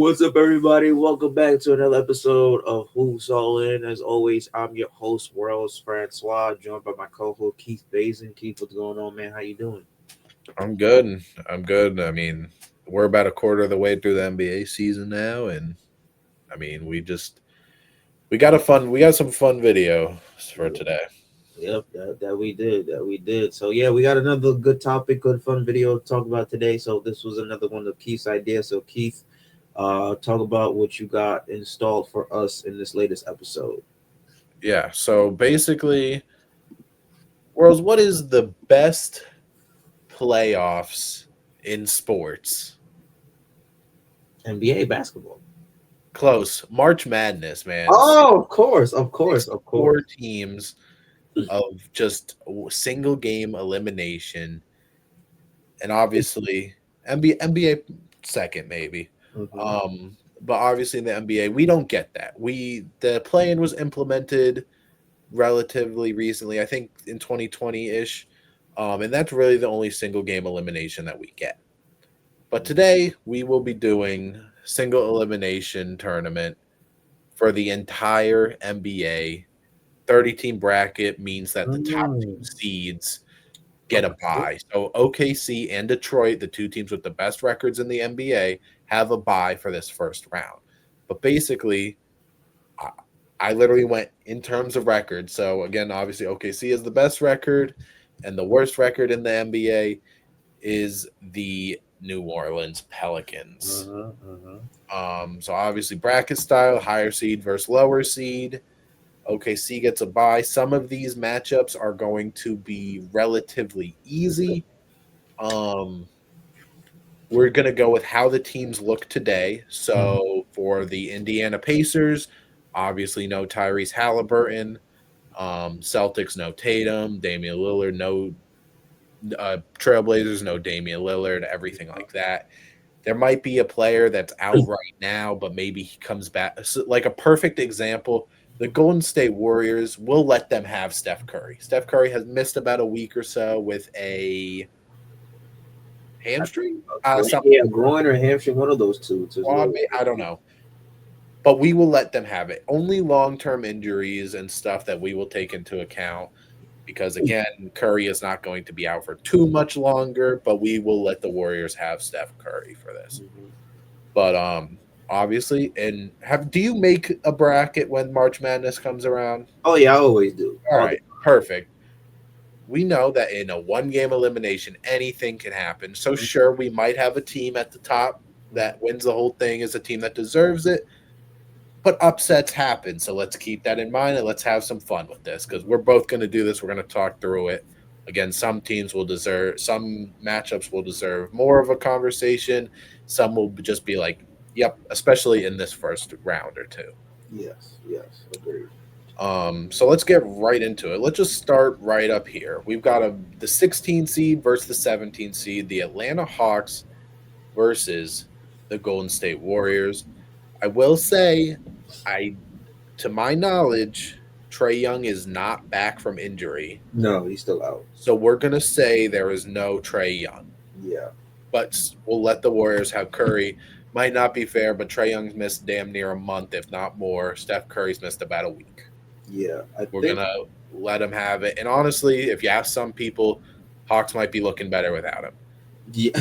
What's up, everybody? Welcome back to another episode of Who's All In. As always, I'm your host, Werls Francois, joined by my co-host Keith Bazin. Keith, what's going on, man? How you doing? I'm good. I'm good. I mean, we're about a quarter of the way through the NBA season now, and I mean, we got some fun video for today. Yep, that we did, that we did. So yeah, we got another good topic, good fun video to talk about today. So this was another one of Keith's ideas. So Keith, talk about what you got installed for us in this latest episode. Yeah. So basically, Worlds, what is the best playoffs in sports? NBA basketball. Close. March Madness, man. Oh, of course, of course, of course. 64 teams of just single game elimination, and obviously NBA second maybe. Mhm. But obviously in the NBA, we don't get that. The play-in was implemented relatively recently, I think in 2020-ish. And that's really the only single game elimination that we get. But today we will be doing single elimination tournament for the entire NBA. 30-team bracket means that the top two Mm. seeds get a Okay. bye. So OKC and Detroit, the two teams with the best records in the NBA, have a bye for this first round. But basically, I, I literally went in terms of record. So again, obviously OKC is the best record, and the worst record in the NBA is the New Orleans Pelicans. Uh-huh, uh-huh. So obviously bracket style, higher seed versus lower seed. OKC gets a bye. Some of these matchups are going to be relatively easy. Um, we're going to go with how the teams look today. Mhm. So for the Indiana Pacers, obviously no Tyrese Halliburton. Celtics, no Tatum. Damian Lillard, no Trailblazers, no Damian Lillard, everything like that. There might be a player that's out right now, but maybe he comes back. So, like a perfect example, the Golden State Warriors will let them have Steph Curry. Steph Curry has missed about a week or so with a hamstring, something. Yeah, groin or hamstring, one of those two. Just Well, low. I don't know, but we will let them have it. Only long-term injuries and stuff that we will take into account because again, Curry is not going to be out for too much longer, but we will let the Warriors have Steph Curry for this. Mhm. But obviously, and have do you make a bracket when March Madness comes around? Oh yeah, I always do. All All the right, perfect. We know that in a one game elimination, anything can happen. So time. sure, we might have a team at the top that wins the whole thing as a team that deserves it, but upsets happen. So let's keep that in mind and let's have some fun with this because we're both going to do this. We're going to talk through it. Again, some matchups will deserve more of a conversation. Some will just be like, yep, especially in this first round or two. Yes, yes, agreed. So let's get right into it. Let's just start right up here. We've got the 16 seed versus the 17 seed, the Atlanta Hawks versus the Golden State Warriors. I will say, I to my knowledge, Trey Young is not back from injury. No, he's still out. So we're gonna say there is no Trey Young. Yeah, But we'll let the Warriors have Curry. Might not be fair, but Trey Young's missed damn near a month, if not more. Steph Curry's missed about a week. yeah. I We're think. gonna let him have it. And honestly, if you ask some people, Hawks might be looking better without him. Yeah,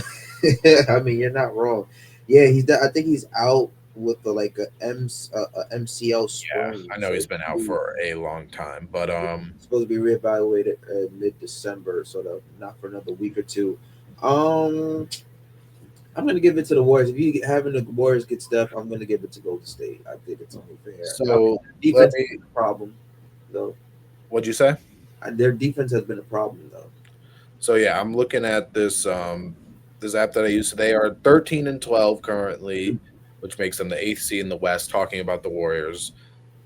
I mean you're not wrong. Yeah, I think he's out with the like a MCL Yeah, sprain, I know so he's been out for a long time, but he's supposed to be reevaluated mid December, so not for another week or two. Um, I'm gonna give it to the Warriors. If you having the Warriors get Steph, I'm gonna give it to Golden State. I think it's only fair. I mean, so let defense has me. been a problem though. What'd you say? Their defense has been a problem though. So yeah, I'm looking at this app that I use. So they are 13-12 currently, which makes them the eighth seed in the West. Talking about the Warriors,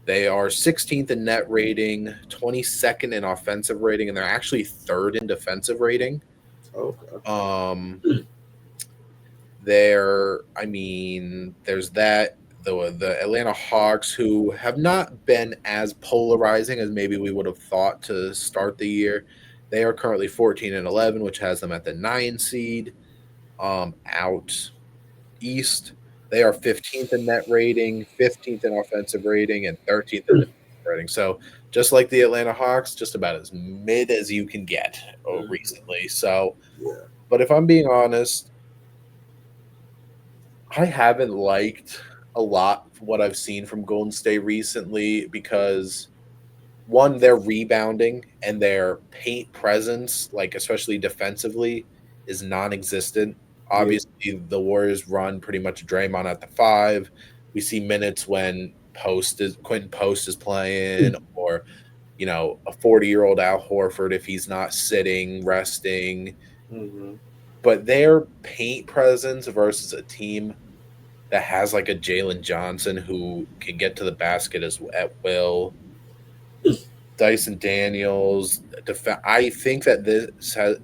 they are 16th in net rating, 22nd in offensive rating, and they're actually third in defensive rating. Okay. Um, I mean, there's that. The Atlanta Hawks, who have not been as polarizing as maybe we would have thought to start the year, they are currently 14-11, which has them at the 9 seed. Out east, They are 15th in net rating, 15th in offensive rating, and 13th in defensive rating. So just like the Atlanta Hawks, just about as mid as you can get Mhm. recently. So, Yeah. but if I'm being honest, I haven't liked a lot what I've seen from Golden State recently because one, their rebounding and their paint presence, like especially defensively, is non-existent. Yeah. Obviously, the Warriors run pretty much Draymond at the five. We see minutes when Post is Quentin Post is playing, or a 40-year-old Al Horford if he's not sitting, resting. Mm-hmm. But their paint presence versus a team that has like a Jalen Johnson who can get to the basket as at will, Dyson Daniels. I think that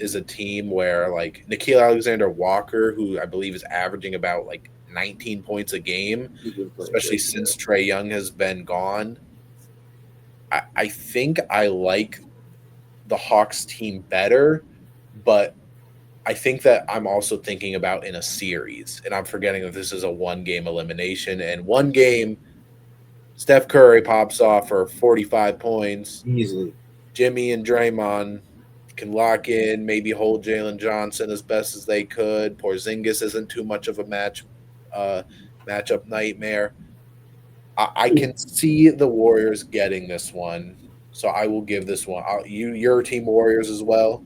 is a team where like Nikhil Alexander Walker, who I believe is averaging about like 19 points a game, He's been playing especially great. Yeah. since Trey Young has been gone. I think I like the Hawks team better, but I think that I'm also thinking about in a series, and I'm forgetting that this is a one game elimination. And one game, Steph Curry pops off for 45 points. Easily. Jimmy and Draymond can lock in, maybe hold Jalen Johnson as best as they could. Porzingis isn't too much of a uh, matchup nightmare. I can see the Warriors getting this one, so I will give this one. Your team Warriors as well.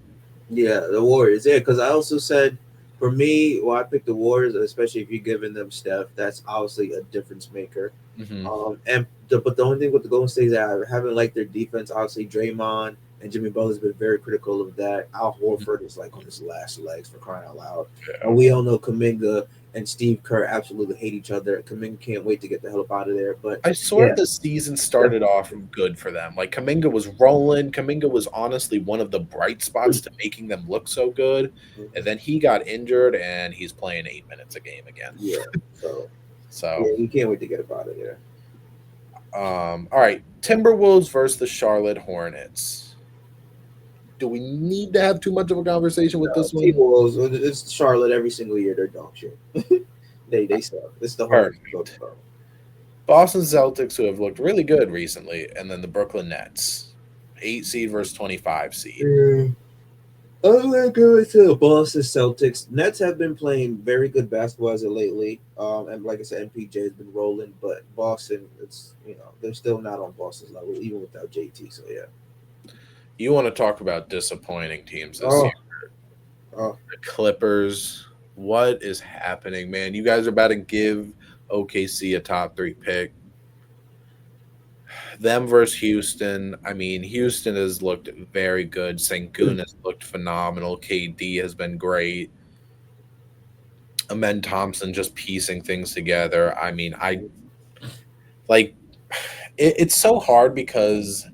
Yeah, the Warriors. Yeah, because I also said for me, well, I picked the Warriors, especially if you're giving them Steph. That's obviously a difference maker. Hmm. But the only thing with the Golden State is that I haven't liked their defense. Obviously, Draymond and Jimmy Butler's been very critical of that. Al Horford is like on his last legs for crying out loud. And we all know Kaminga and Steve Kerr absolutely hate each other. Kaminga can't wait to get the hell up out of there. But I swear yeah, the season Steph, started off good for them. Like Kaminga was rolling. Kaminga was honestly one of the bright spots to making them look so good. And then he got injured and he's playing 8 minutes a game again. yeah. So So, yeah, we can't wait to get up out of there. all right. Timberwolves versus the Charlotte Hornets. Do we need to have too much of a conversation with this T one? Wolves, it's Charlotte every single year. They're dog shit. They suck. It's the Hornets. Perfect. Boston Celtics, who have looked really good recently, and then the Brooklyn Nets. 8 seed versus 25 seed. Yeah. I'm gonna go to the Boston Celtics. Nets have been playing very good basketball as of lately. And like I said, MPJ has been rolling, but Boston, it's they're still not on Boston's level, even without JT. So yeah. You want to talk about disappointing teams this Oh, year. oh, The Clippers. What is happening, man? You guys are about to give OKC a top three pick. Them versus Houston. I mean, Houston has looked very good. Sengun has looked phenomenal. KD has been great. Amen Thompson just piecing things together. I mean, I like it's so hard because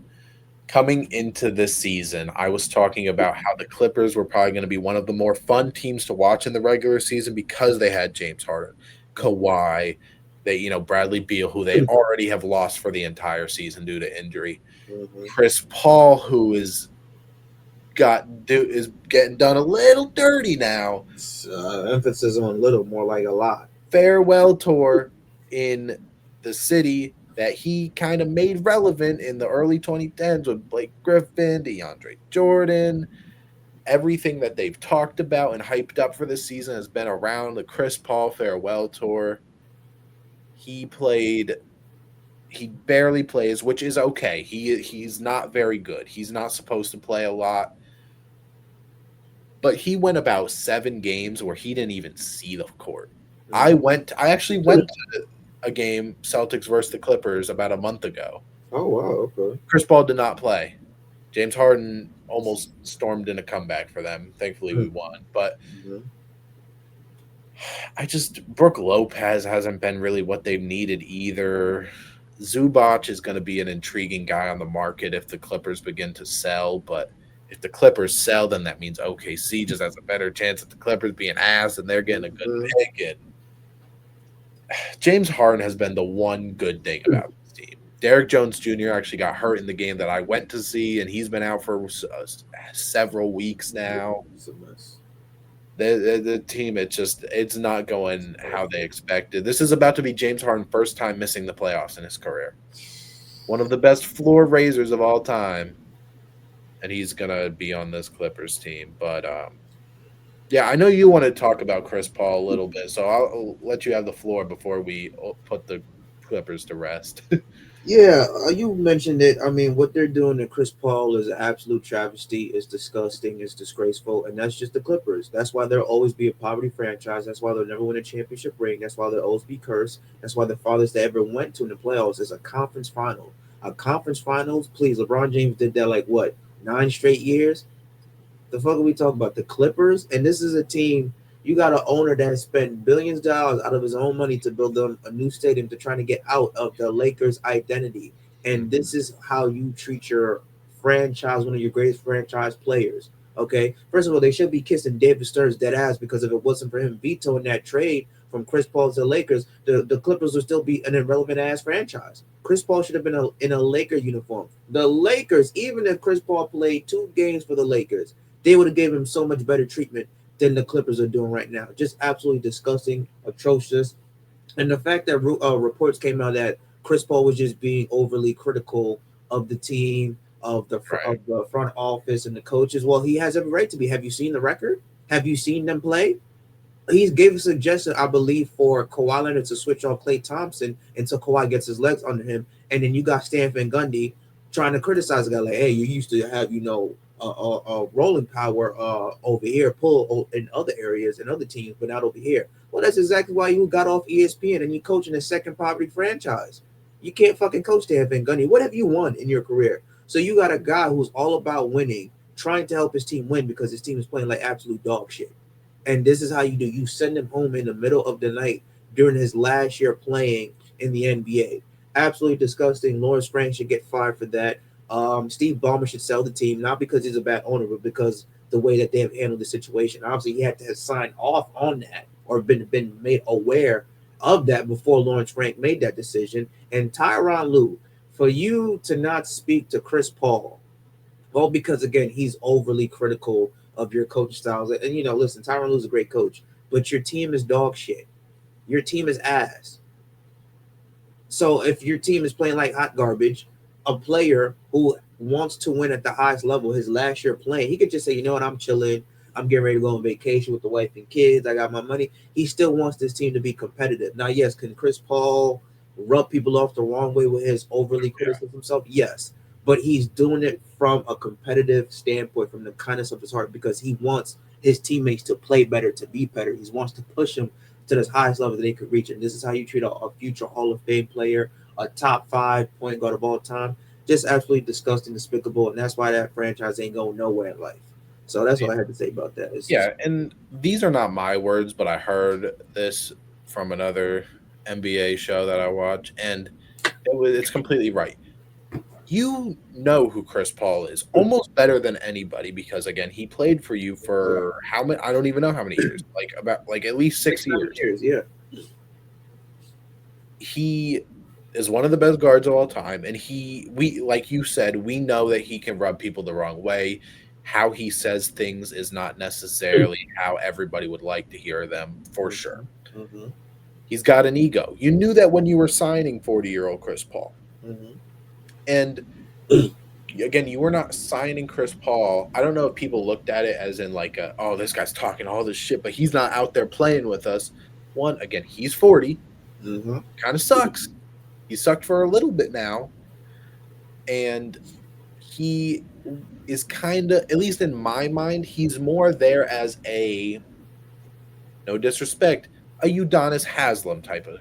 coming into this season, I was talking about how the Clippers were probably going to be one of the more fun teams to watch in the regular season because they had James Harden, Kawhi, Bradley Beal, who they already have lost for the entire season due to injury. mhm. Chris Paul, who is getting done a little dirty now. Emphasis on little, more like a lot. Farewell tour in the city that he kind of made relevant in the early 2010s with Blake Griffin, DeAndre Jordan. Everything that they've talked about and hyped up for this season has been around the Chris Paul farewell tour. He played he barely plays, which is okay. He's not very good. He's not supposed to play a lot. But he went about 7 games where he didn't even see the court. Mhm. I actually went to a game, Celtics versus the Clippers, about a month ago. Oh wow, okay. Chris Paul did not play. James Harden almost stormed in a comeback for them. Thankfully, we won. But Mhm. I just Brooke Lopez hasn't been really what they've needed either. Zubac is going to be an intriguing guy on the market if the Clippers begin to sell, but if the Clippers sell, then that means OKC just has a better chance of the Clippers being asked and they're getting a good Mhm. pick. And James Harden has been the one good thing about this team. Derek Jones Jr. actually got hurt in the game that I went to see, and he's been out for several weeks now. It's a mess. The team, it's not going how they expected. This is about to be James Harden first time missing the playoffs in his career. One of the best floor raisers of all time, and he's gonna be on this Clippers team. But yeah, I know you want to talk about Chris Paul a little bit, so I'll let you have the floor before we put the Clippers to rest. Yeah, you mentioned it. I mean, what they're doing to Chris Paul is an absolute travesty. It's disgusting. It's disgraceful, and that's just the Clippers. That's why they'll always be a poverty franchise. That's why they'll never win a championship ring. That's why they'll always be cursed. That's why the farthest they ever went to in the playoffs is a conference final. A conference finals, please. LeBron James did that like what 9 straight years. The fuck are we talking about? The Clippers, and this is a team. You got an owner that has spent billions of dollars out of his own money to build them a new stadium to try to get out of the Lakers' identity. And Mhm. this is how you treat your franchise, one of your greatest franchise players. Okay, first of all, they should be kissing David Stern's dead ass because if it wasn't for him vetoing that trade from Chris Paul to the Lakers, the Clippers would still be an irrelevant ass franchise. Chris Paul should have been in a Laker uniform. The Lakers, even if Chris Paul played 2 games for the Lakers, they would have given him so much better treatment than the Clippers are doing right now. Just absolutely disgusting, atrocious. And the fact that reports came out that Chris Paul was just being overly critical of the team, Right. of the front office and the coaches. Well, he has every right to be. Have you seen the record? Have you seen them play? He gave a suggestion, I believe, for Kawhi Leonard to switch off Klay Thompson until Kawhi gets his legs under him, and then you got Stan Van Gundy trying to criticize the guy like, "Hey, you used to have rolling power over here, pull in other areas and other teams, but not over here." Well, that's exactly why you got off ESPN and you coaching a second poverty franchise. You can't fucking coach Stan Van Gundy. What have you won in your career? So you got a guy who's all about winning, trying to help his team win because his team is playing like absolute dog shit. And this is how you do. You send him home in the middle of the night during his last year playing in the NBA. Absolutely disgusting. Lawrence Frank should get fired for that. Steve Ballmer should sell the team, not because he's a bad owner, but because the way that they have handled the situation. Obviously, he had to have signed off on that or been made aware of that before Lawrence Frank made that decision. And Tyronn Lue, for you to not speak to Chris Paul, well, because again, he's overly critical of your coach styles. And listen, Tyronn Lue's a great coach, but your team is dog shit. Your team is ass. So if your team is playing like hot garbage, a player who wants to win at the highest level, his last year playing, he could just say, you know what, I'm chilling. I'm getting ready to go on vacation with the wife and kids. I got my money. He still wants this team to be competitive. Now, yes, can Chris Paul rub people off the wrong way with his overly Yeah. criticism himself? Yes. But he's doing it from a competitive standpoint, from the kindness of his heart, because he wants his teammates to play better, to be better. He wants to push them to the highest level that they could reach. And this is how you treat a future Hall of Fame player, a top 5 point guard of all time. Just absolutely disgusting, despicable, and that's why that franchise ain't going nowhere in life. So that's Yeah. what I had to say about that. It's just Yeah, and these are not my words, but I heard this from another NBA show that I watch, and it's completely right. You know who Chris Paul is almost better than anybody because again, he played for you for how many? I don't even know how many years. Like about like at least six, 6 years. 7 years, yeah. He is one of the best guards of all time, and we like you said, we know that he can rub people the wrong way. How he says things is not necessarily how everybody would like to hear them, for sure. Mm-hmm, mm-hmm, He's got an ego. You knew that when you were signing 40-year-old Chris Paul. mm-hmm. And again, you were not signing Chris Paul. I don't know if people looked at it as in like, oh, this guy's talking all this shit, but he's not out there playing with us. One, again, he's 40, Mm-hmm. kind of sucks. He sucked for a little bit now, and he is kind of, at least in my mind, he's more there as a, no disrespect, a Udonis Haslam type of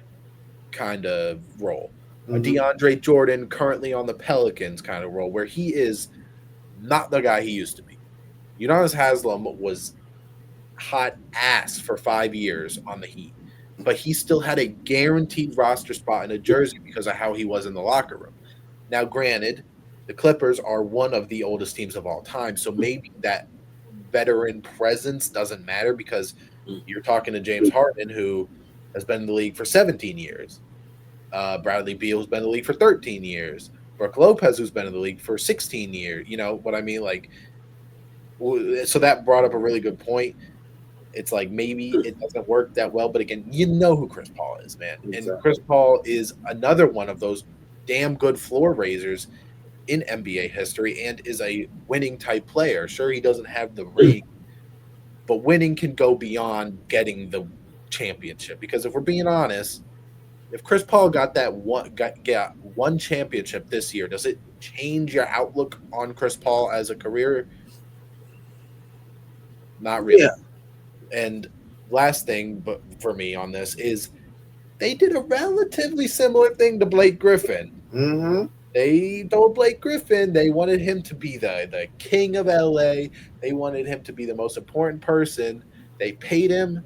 kind of role, a Mm-hmm. DeAndre Jordan currently on the Pelicans kind of role, where he is not the guy he used to be. Udonis Haslam was hot ass for 5 years on the Heat, but he still had a guaranteed roster spot in a jersey because of how he was in the locker room. Now, granted, the Clippers are one of the oldest teams of all time, so maybe that veteran presence doesn't matter because you're talking to James Harden, who has been in the league for 17 years. Bradley Beal, who's been in the league for 13 years. Brooke Lopez, who's been in the league for 16 years. You know what I mean? Like, so that brought up a really good point. It's like maybe it doesn't work that well, but again, you know who Chris Paul is, man. And Chris Exactly. Paul is another one of those damn good floor raisers in NBA history and is a winning type player. Sure, he doesn't have the ring, but winning can go beyond getting the championship. Because if we're being honest, if Chris Paul got one championship this year, does it change your outlook on Chris Paul as a career? Not really. Yeah. And last thing, but for me on this is they did a relatively similar thing to Blake Griffin. Mm-hmm. They told Blake Griffin they wanted him to be the king of LA. They wanted him to be the most important person. They paid him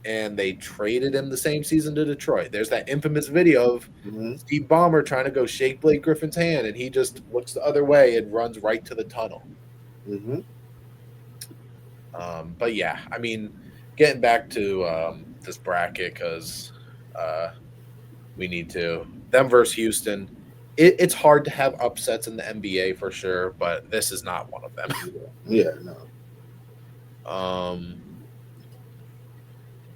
and they traded him the same season to Detroit. There's that infamous video of Mm-hmm. Steve Ballmer trying to go shake Blake Griffin's hand and he just looks the other way and runs right to the tunnel. Mm-hmm. But yeah, I mean, getting back to this bracket because we need to them versus Houston. It's hard to have upsets in the NBA for sure, but this is not one of them. Yeah. No. Um,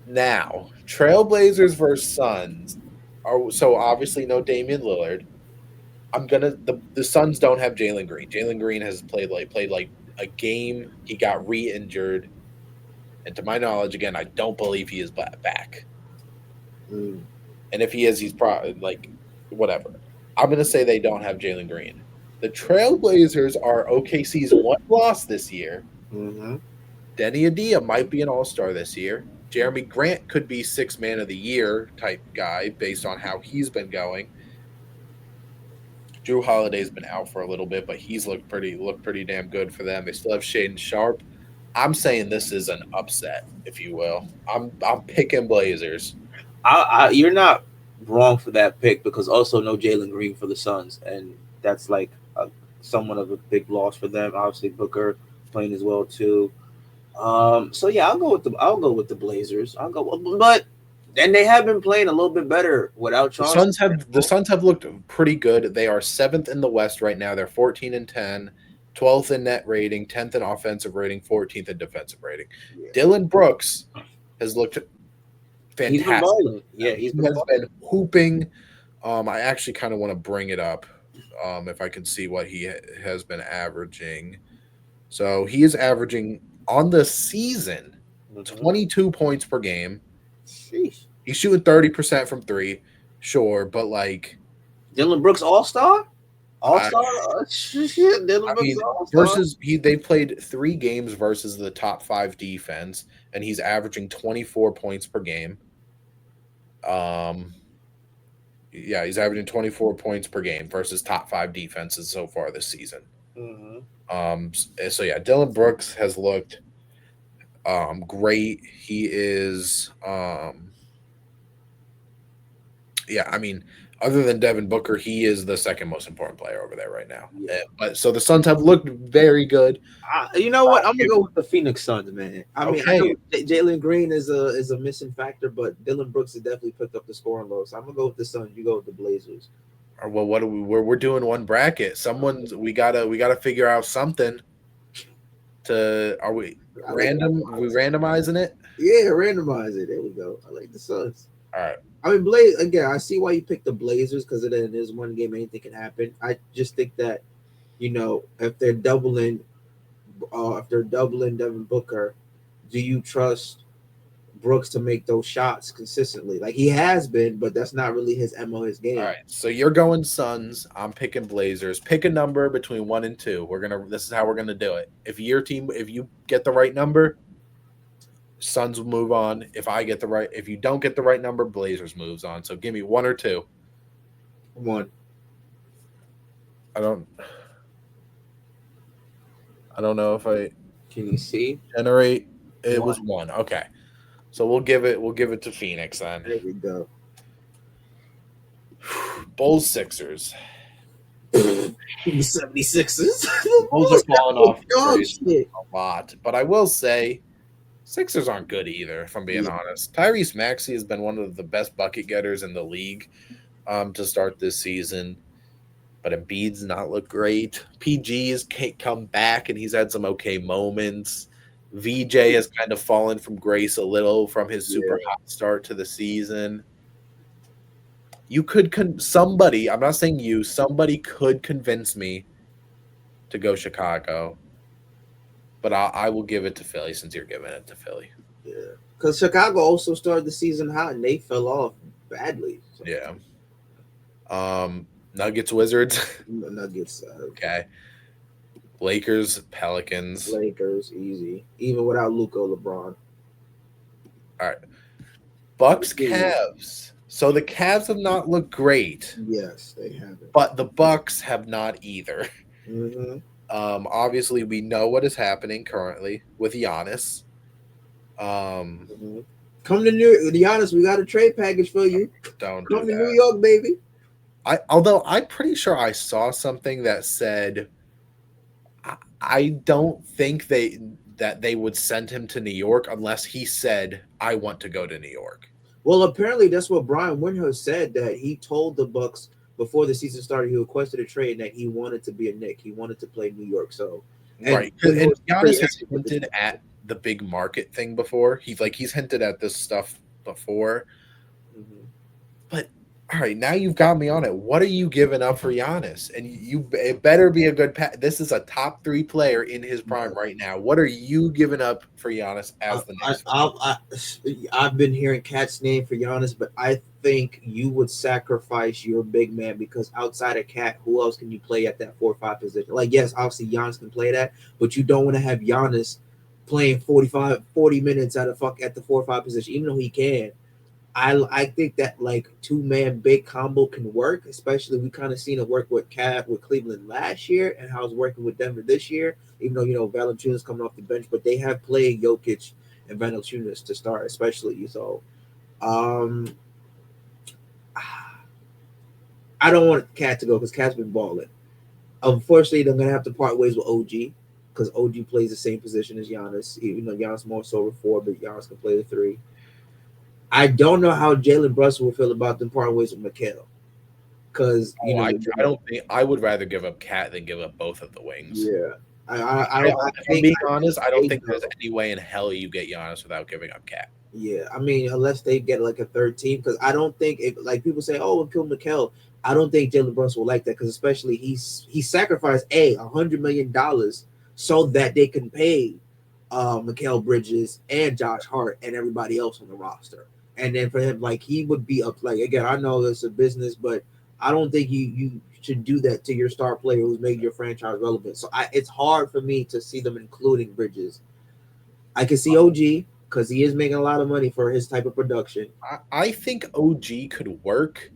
Now, Trailblazers versus Suns are so obviously no Damian Lillard. The Suns don't have Jalen Green. Jalen Green has played like a game. He got re-injured, and to my knowledge, again, I don't believe he is back. Mm. And if he is, he's probably like whatever. I'm gonna say they don't have Jalen Green. The Trailblazers are OKC's one loss this year. Mm-hmm. Denny Adia might be an all-star this year. Jeremy Grant could be six man of the year type guy based on how he's been going. Drew Holiday's been out for a little bit, but he's looked pretty damn good for them. They still have Shaden Sharp. I'm saying this is an upset, if you will. I'm picking Blazers. You're not wrong for that pick because also no Jalen Green for the Suns, and that's like somewhat of a big loss for them. Obviously, Booker playing as well too. So yeah, I'll go with the Blazers. But then they have been playing a little bit better without Chauncey. The Suns have looked pretty good. They are seventh in the West right now. They're 14-10, 12th in net rating, 10th in offensive rating, 14th in defensive rating. Yeah. Dylan Brooks has looked He's been fantastic. balling. Yeah, He he's been has balling. been hooping. I actually kind of want to bring it up if I can see what he has been averaging. So he is averaging on the season Mhm. 22 points per game. Sheesh. He's shooting 30% from three, sure, but like Dylan Brooks All Star. All I, Star. Shit, Dylan I Brooks mean, All Star. versus they played 3 games versus the top 5 defense, and he's averaging 24 points per game. Um, yeah, he's averaging 24 points per game versus top 5 defenses so far this season. Mm-hmm. So yeah, Dylan Brooks has looked great. He is yeah, I mean, other than Devin Booker, he is the second most important player over there right now. Yeah. But so the Suns have looked very good. You know what? I'm gonna go with the Phoenix Suns, man. I mean, I Okay. know Jalen Green is a missing factor, but Dylan Brooks has definitely picked up the scoring load. So I'm gonna go with the Suns. You go with the Blazers. Well, what do we're doing one bracket. We gotta figure out something to are we I like randomizing it? yeah, randomize it. There we go. I like the Suns. All right. I mean, Blaze again. I see why you picked the Blazers because it is one game. Anything can happen. I just think that if they're doubling Devin Booker, do you trust Brooks to make those shots consistently? Like he has been, but that's not really his mo, his All game. right. So you're going Suns. I'm picking Blazers. Pick a number between 1 and 2. This is how we're gonna do it. If you get the right number, Suns will move on. If you don't get the right number, Blazers moves on. So give me 1 or 2. One. I don't know if I Can you see? generate. It One. was 1. Okay. So we'll give it to Phoenix then. There we go. Bulls Sixers. The 76ers. Bulls are falling off Oh, great shit. a lot, but I will say Sixers aren't good either. If I'm being Yeah. honest, Tyrese Maxey has been one of the best bucket getters in the league to start this season. But Embiid's not looked great. PG has come back and he's had some okay moments. VJ has kind of fallen from grace a little from his super Yeah, hot start to the season. You could somebody, I'm not saying you, somebody could convince me to go Chicago, but I will give it to Philly since you're giving it to Philly. yeah. Because Chicago also started the season hot and they fell off badly. So Yeah. Nuggets Wizards. Nuggets, Okay. Lakers Pelicans. Lakers, easy. Even without Luka LeBron. All right. Bucks Easy. Cavs. So the Cavs have not looked great, Yes, they have it. but the Bucks have not either. Mm-hmm. Obviously we know what is happening currently with Giannis. Um, Mm-hmm. Come to New. To be honest, we got a trade package for you. don't do Come to New that. York, baby. Although I'm pretty sure I saw something that said I don't think they would send him to New York unless he said I want to go to New York. Well, apparently that's what Brian Windhorst said. That he told the Bucks before the season started, he requested a trade that he wanted to be a Knick. He wanted to play New York. So, and Right. And Windhorst is pretty Giannis has active with this. hinted at the big market thing before. He's hinted at this stuff before. Mm-hmm. But all right, now you've got me on it. What are you giving up for Giannis? And it better be a good This is a top 3 player in his prime right now. What are you giving up for Giannis I, as the I, next fan? I, I've been hearing Cat's name for Giannis, but I think you would sacrifice your big man because outside of Cat, who else can you play at that 4 or 5 position? Like, yes, obviously Giannis can play that, but you don't want to have Giannis playing 40 minutes at the 4 or 5 position, even though he can. I think that like 2 man big combo can work, especially we kind of seen it work with Cat with Cleveland last year and how it's working with Denver this year. Even though Valanciunas coming off the bench, but they have played Jokic and Valanciunas to start, especially. So um, I don't want Cat to go because Cat's been balling. Unfortunately, they're gonna have to part ways with OG because OG plays the same position as Giannis. Even though Giannis more so with 4, but Giannis can play the 3. I don't know how Jalen Brunson will feel about them parting ways with Mikhail. Because Oh, I don't think I would rather give up Cat than give up both of the wings. yeah, I don't. I If I'm think being honest, I don't they think know. there's any way in hell you get Giannis without giving up Cat. Yeah, I mean, unless they get like a third team, because I don't think if like people say, "Oh, we'll kill Mikhail," I don't think Jalen Brunson will like that because especially he sacrificed $100 million so that they can pay Mikhail Bridges and Josh Hart and everybody else on the roster, and then for him like he would be up like again. I know it's a business, but I don't think you should do that to your star player who's made your franchise relevant. So it's hard for me to see them including Bridges. I can see OG because he is making a lot of money for his type of production. I think OG could work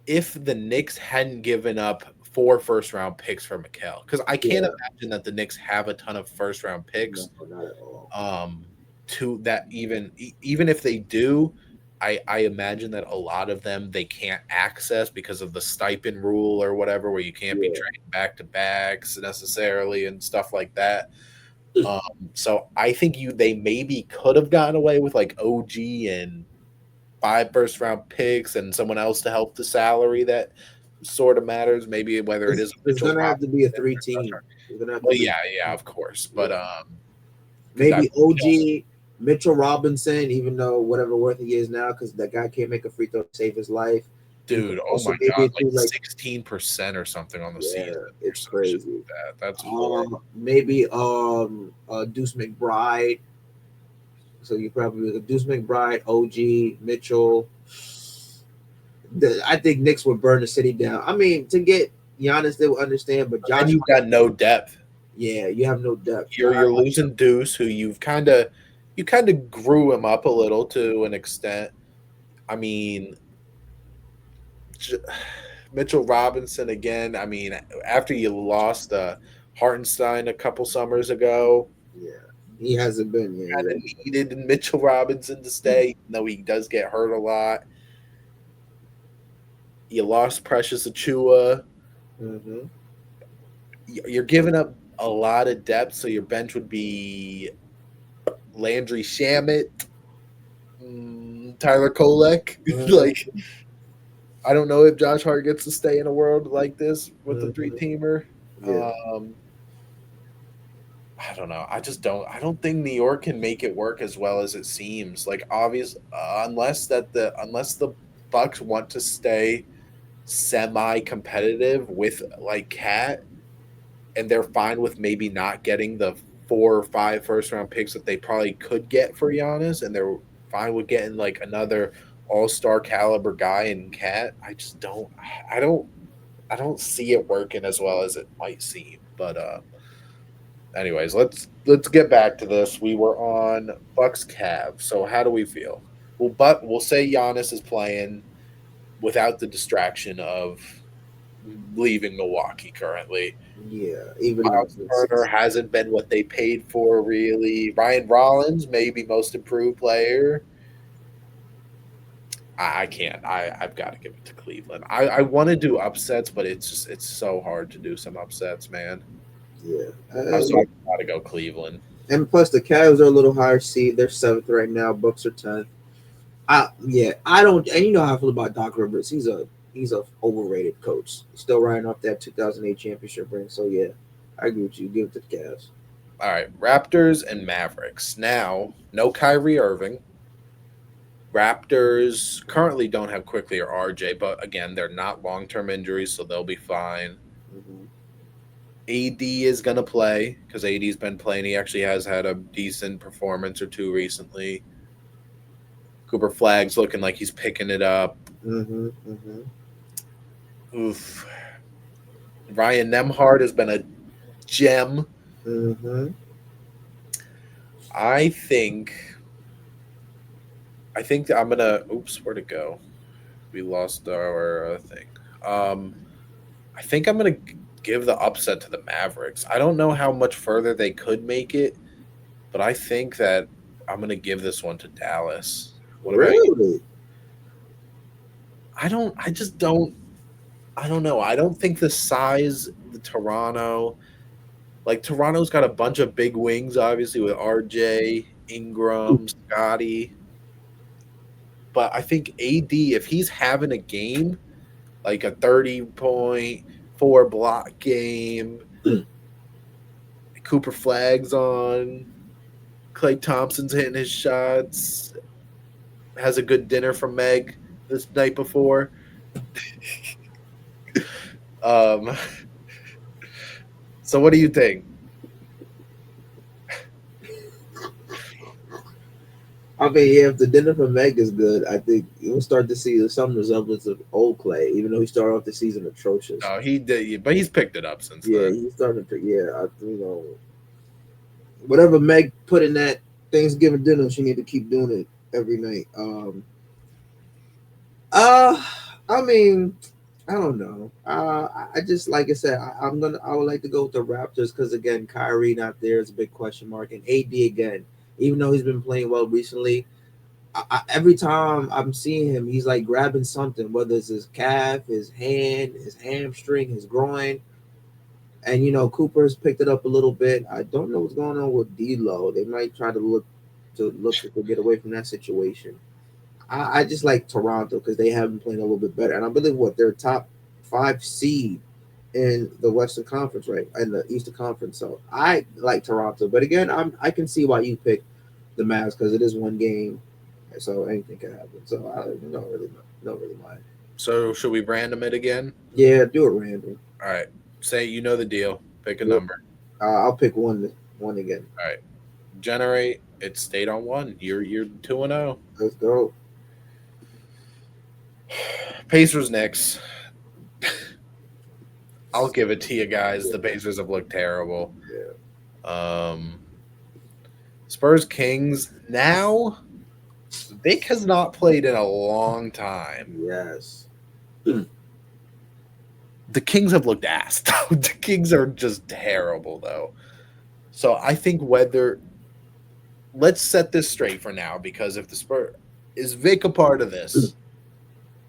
if the Knicks hadn't given up 4 first-round picks for Mikhail. Because I can't Yeah, imagine that the Knicks have a ton of first-round no, picks. not at all. To that even if they do, I imagine that a lot of them they can't access because of the stipend rule or whatever, where you can't be Yeah, trading back to backs necessarily and stuff like that. Um, so I think they maybe could have gotten away with like OG and 5 first-round picks and someone else to help the salary that sort of matters. Maybe whether it is it's Mitchell gonna have to be a Robinson three or Josh team. Hart. It's gonna have to Well, be yeah, of course, but yeah. because that Maybe OG Mitchell Robinson, even though whatever worth he is now, because that guy can't make a free throw to save his life. You could dude, oh also my maybe god, like do like 16% or something on the season yeah, or it's some shit crazy. like that. That's horrible. Maybe Deuce McBride. So you probably Deuce McBride, OG Mitchell. I think Knicks would burn the city down. I mean, to get Giannis, they would understand, but And Josh, you've got no depth. yeah, you have no depth. You're losing Deuce, who you kind of grew him up a little to an extent. I mean, J- Mitchell Robinson again. I mean, after you lost Hartenstein a couple summers ago, Yeah, he hasn't been. Yeah, kind he of hasn't needed Mitchell Robinson to stay, even though he does get hurt a lot. You lost Precious Achua. been. Mm-hmm. You're giving up a lot of depth, so your bench would be Landry Shamit, Tyler Kolek. Like, Mm-hmm. I don't know if Josh Hart gets to stay in a world like this with the three Mm-hmm. teamer. Yeah, Um, I don't know. I just don't. I don't think New York can make it work as well as it seems. Like obvious, unless the Bucks want to stay semi-competitive with like Cat, and they're fine with maybe not getting the 4 or 5 first-round picks that they probably could get for Giannis, and they're fine with getting like another all-star caliber guy in Cat. I just don't. I don't. I don't see it working as well as it might seem. But anyways, let's get back to this. We were on Bucks Cavs. So how do we feel? But we'll say Giannis is playing without the distraction of leaving Milwaukee currently. Yeah, even in Miles the Turner season. hasn't been what they paid for really. Ryan Rollins, maybe most improved player. I can't. I've got to give it to Cleveland. I want to do upsets, but it's so hard to do some upsets, man. Yeah, So I got to go Cleveland. and plus the Cavs are a little higher seed. They're seventh right now. Bucks are 10th. I don't, and you know how I feel about Doc Rivers. He's a overrated coach. He's still riding off that 2008 championship ring. So yeah, I agree with you. Give it to the Cavs. All right, Raptors and Mavericks. Now, no Kyrie Irving. Raptors currently don't have Quickly or RJ, but again, they're not long-term injuries, so they'll be fine. Mm-hmm. AD is going to play because AD's been playing. He actually has had a decent performance or two recently. Cooper Flag's looking like he's picking it up. Mm-hmm. Mm-hmm. Oof. Ryan Nemhard has been a gem. Mm-hmm. I think I'm gonna. Oops, where'd it go? We lost our thing. Um, I think I'm gonna give the upset to the Mavericks. I don't know how much further they could make it, but I think that I'm gonna give this one to Dallas. What about you? Really? I don't. I just don't. I don't know. I don't think the size, the Toronto, like Toronto's got a bunch of big wings, obviously with RJ, Ingram, Scotty. But I think AD, if he's having a game like a 30-point, 4 block game, Cooper Flag's on, Clay Thompson's hitting his shots, has a good dinner from Meg this night before. um, so what do you think? I mean, yeah, if the dinner from Meg is good, I think you'll start to see some resemblance of old Clay, even though he started off the season atrocious. No, he did, but he's picked it up since Yeah, then. he's starting to. Yeah, whatever Meg put in that Thanksgiving dinner, she need to keep doing it every night. Uh, I mean, I don't know. I just like I said, I would like to go with the Raptors because again, Kyrie not there is a big question mark, and AD again, even though he's been playing well recently, every time I'm seeing him, he's like grabbing something, whether it's his calf, his hand, his hamstring, his groin. And Cooper's picked it up a little bit. I don't know what's going on with D'Lo. They might try to look to get away from that situation. I just like Toronto because they have been playing a little bit better, and I believe what they're top 5 seed in the Western Conference, right, in the Eastern Conference. So I like Toronto, but again, I can see why you pick the Mavs because it is one game, so anything can happen. So I don't really mind. So should we random it again? Yeah, do it random. All right. Say you know the deal. Pick a Yeah, number. I'll pick one again. All right. Generate. It stayed on one. You're 2-0. Let's go. Pacers next. I'll give it to you guys. The Pacers have looked terrible. Yeah. Um, Spurs Kings. Now Vic has not played in a long time. Yes. The Kings have looked ass. The Kings are just terrible though. So I think whether let's set this straight for now because if the Spurs is Vic a part of this,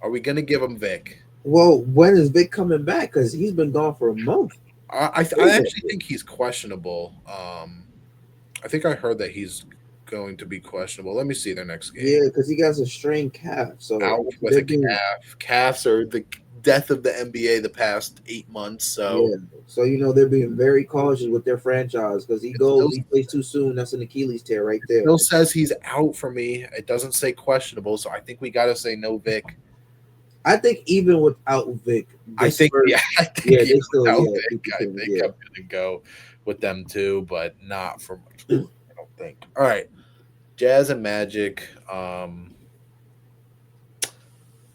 are we going to give him Vic? Well, when is Vic coming back? Because he's been gone for a month. I actually think he's questionable. I think I heard that he's going to be questionable. Let me see their next game. Yeah, because he got a strained calf. So Out with they're a being calf. Calves are the death of the NBA the past 8 months. So Yeah. So they're being very cautious with their franchise because it still he plays too soon. That's an Achilles tear right there. still says he's out for me. It doesn't say questionable, so I think we got to say no Vic. I think even without Vic, the I think Spurs, yeah, I think yeah, even they still, without yeah, Vic, people I can, think yeah. I'm gonna go with them too, but not for much longer. I don't think. All right, Jazz and Magic.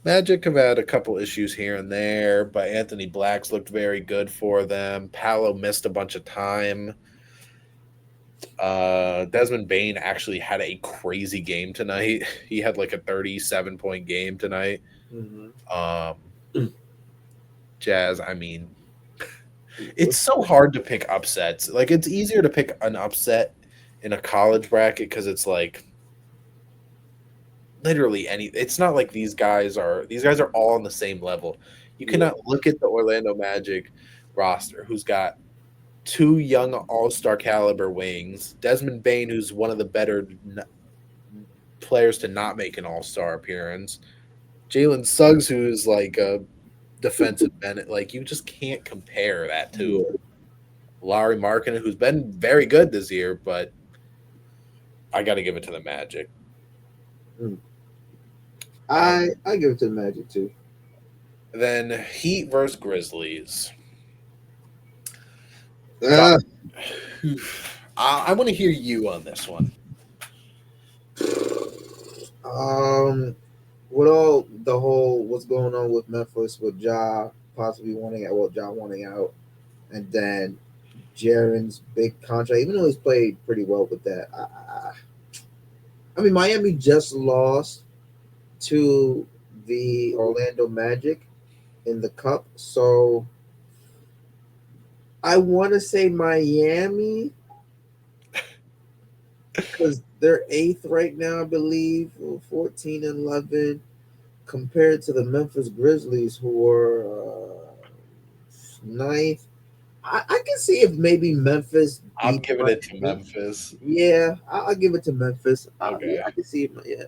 Magic have had a couple issues here and there, but Anthony Black's looked very good for them. Paolo missed a bunch of time. Desmond Bain actually had a crazy game tonight. He had like a 37-point game tonight. Hmm. Um, Jazz, I mean, it's so hard to pick upsets. Like it's easier to pick an upset in a college bracket because it's like literally any. It's not like these guys are all on the same level. You Yeah, cannot look at the Orlando Magic roster, who's got two young All Star caliber wings, Desmond Bain, who's one of the better players to not make an All Star appearance, Jalen Suggs, who's like a defensive end. Like you just can't compare that to yeah. Larry Markin, who's been very good this year, but I got to give it to the Magic. Mm. Um, I give it to the Magic too. then Heat versus Grizzlies. John, Uh, I want to hear you on this one. um, with all the whole what's going on with Memphis with Ja possibly wanting out, well, Ja wanting out, and then Jaren's big contract, even though he's played pretty well with that. I mean, Miami just lost to the Orlando Magic in the Cup, so I want to say Miami because they're eighth right now, I believe, 14-11, compared to the Memphis Grizzlies, who are ninth. I can see if maybe Memphis I'm beats giving it to Miami. Memphis. Yeah, I'll give it to Memphis. Yeah, Okay. I can see it. Yeah,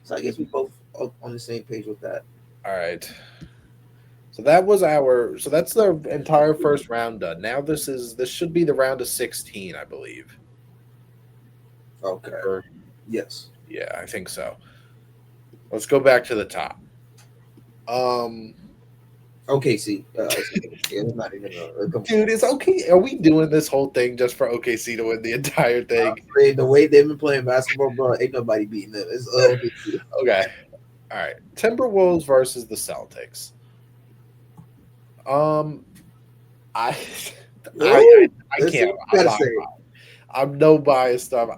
so I guess we both on the same page with that. All right. So that's the entire first round done. Now this should be the round of 16, I believe. Okay. Or Yes. yeah, I think so. Let's go back to the top. Um OKC. Yeah, it's not even dude, it's okay. Are we doing this whole thing just for OKC to win the entire thing? the way they've been playing basketball, bro. Ain't nobody beating them. It's OKC. Okay. All right. Timberwolves versus the Celtics. Um I I That's can't. what you gotta say. I'm no biased stuff.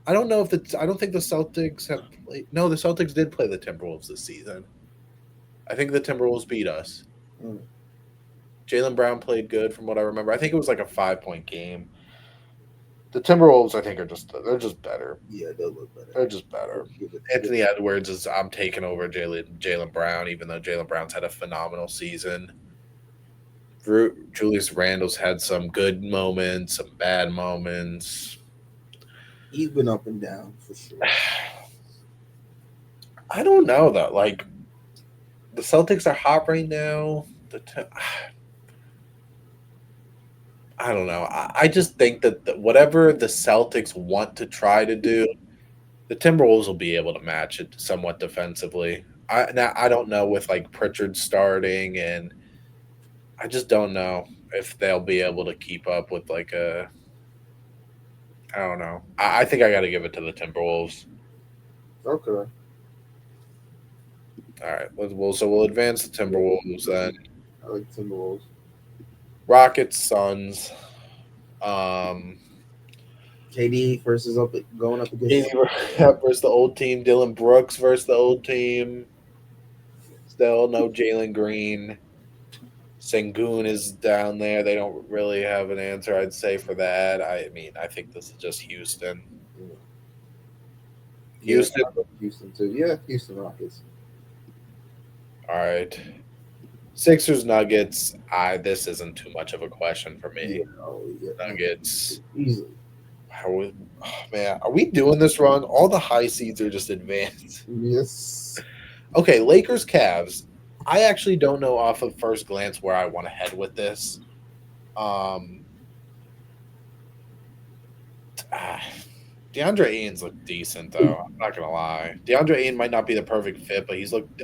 I don't know if I don't think the Celtics have played. No, the Celtics did play the Timberwolves this season. I think the Timberwolves beat us. Mm. Jalen Brown played good from what I remember. I think it was like a 5-point game. The Timberwolves, I think, they're just better. Yeah, they'll look better. They're just better. Anthony Edwards is I'm taking over Jalen Brown, even though Jalen Brown's had a phenomenal season. Julius Randle's had some good moments, some bad moments. He's been up and down for sure. I don't know though. Like the Celtics are hot right now. I don't know. I just think that whatever the Celtics want to try to do, the Timberwolves will be able to match it somewhat defensively. I don't know with like Pritchard starting, and I just don't know if they'll be able to keep up with like a. I don't know. I think I got to give it to the Timberwolves. Okay. All right. We'll advance the Timberwolves then. I like Timberwolves. Rockets, Suns. Um, KD versus going up against. KD versus the old team. Dylan Brooks versus the old team. Still no Jalen Green. Sengun is down there. They don't really have an answer, I'd say, for that. I mean, I think this is just Houston. Houston. Yeah, Houston too. Yeah, Houston Rockets. All right. Sixers, Nuggets. This isn't too much of a question for me. Nuggets. Easily. Oh, man, are we doing this wrong? All the high seeds are just advanced. Yes. Okay, Lakers, Cavs. I actually don't know off of first glance where I want to head with this. Um, ah, DeAndre Ayton's looked decent though. I'm not gonna lie. DeAndre Ayton might not be the perfect fit, but he's looked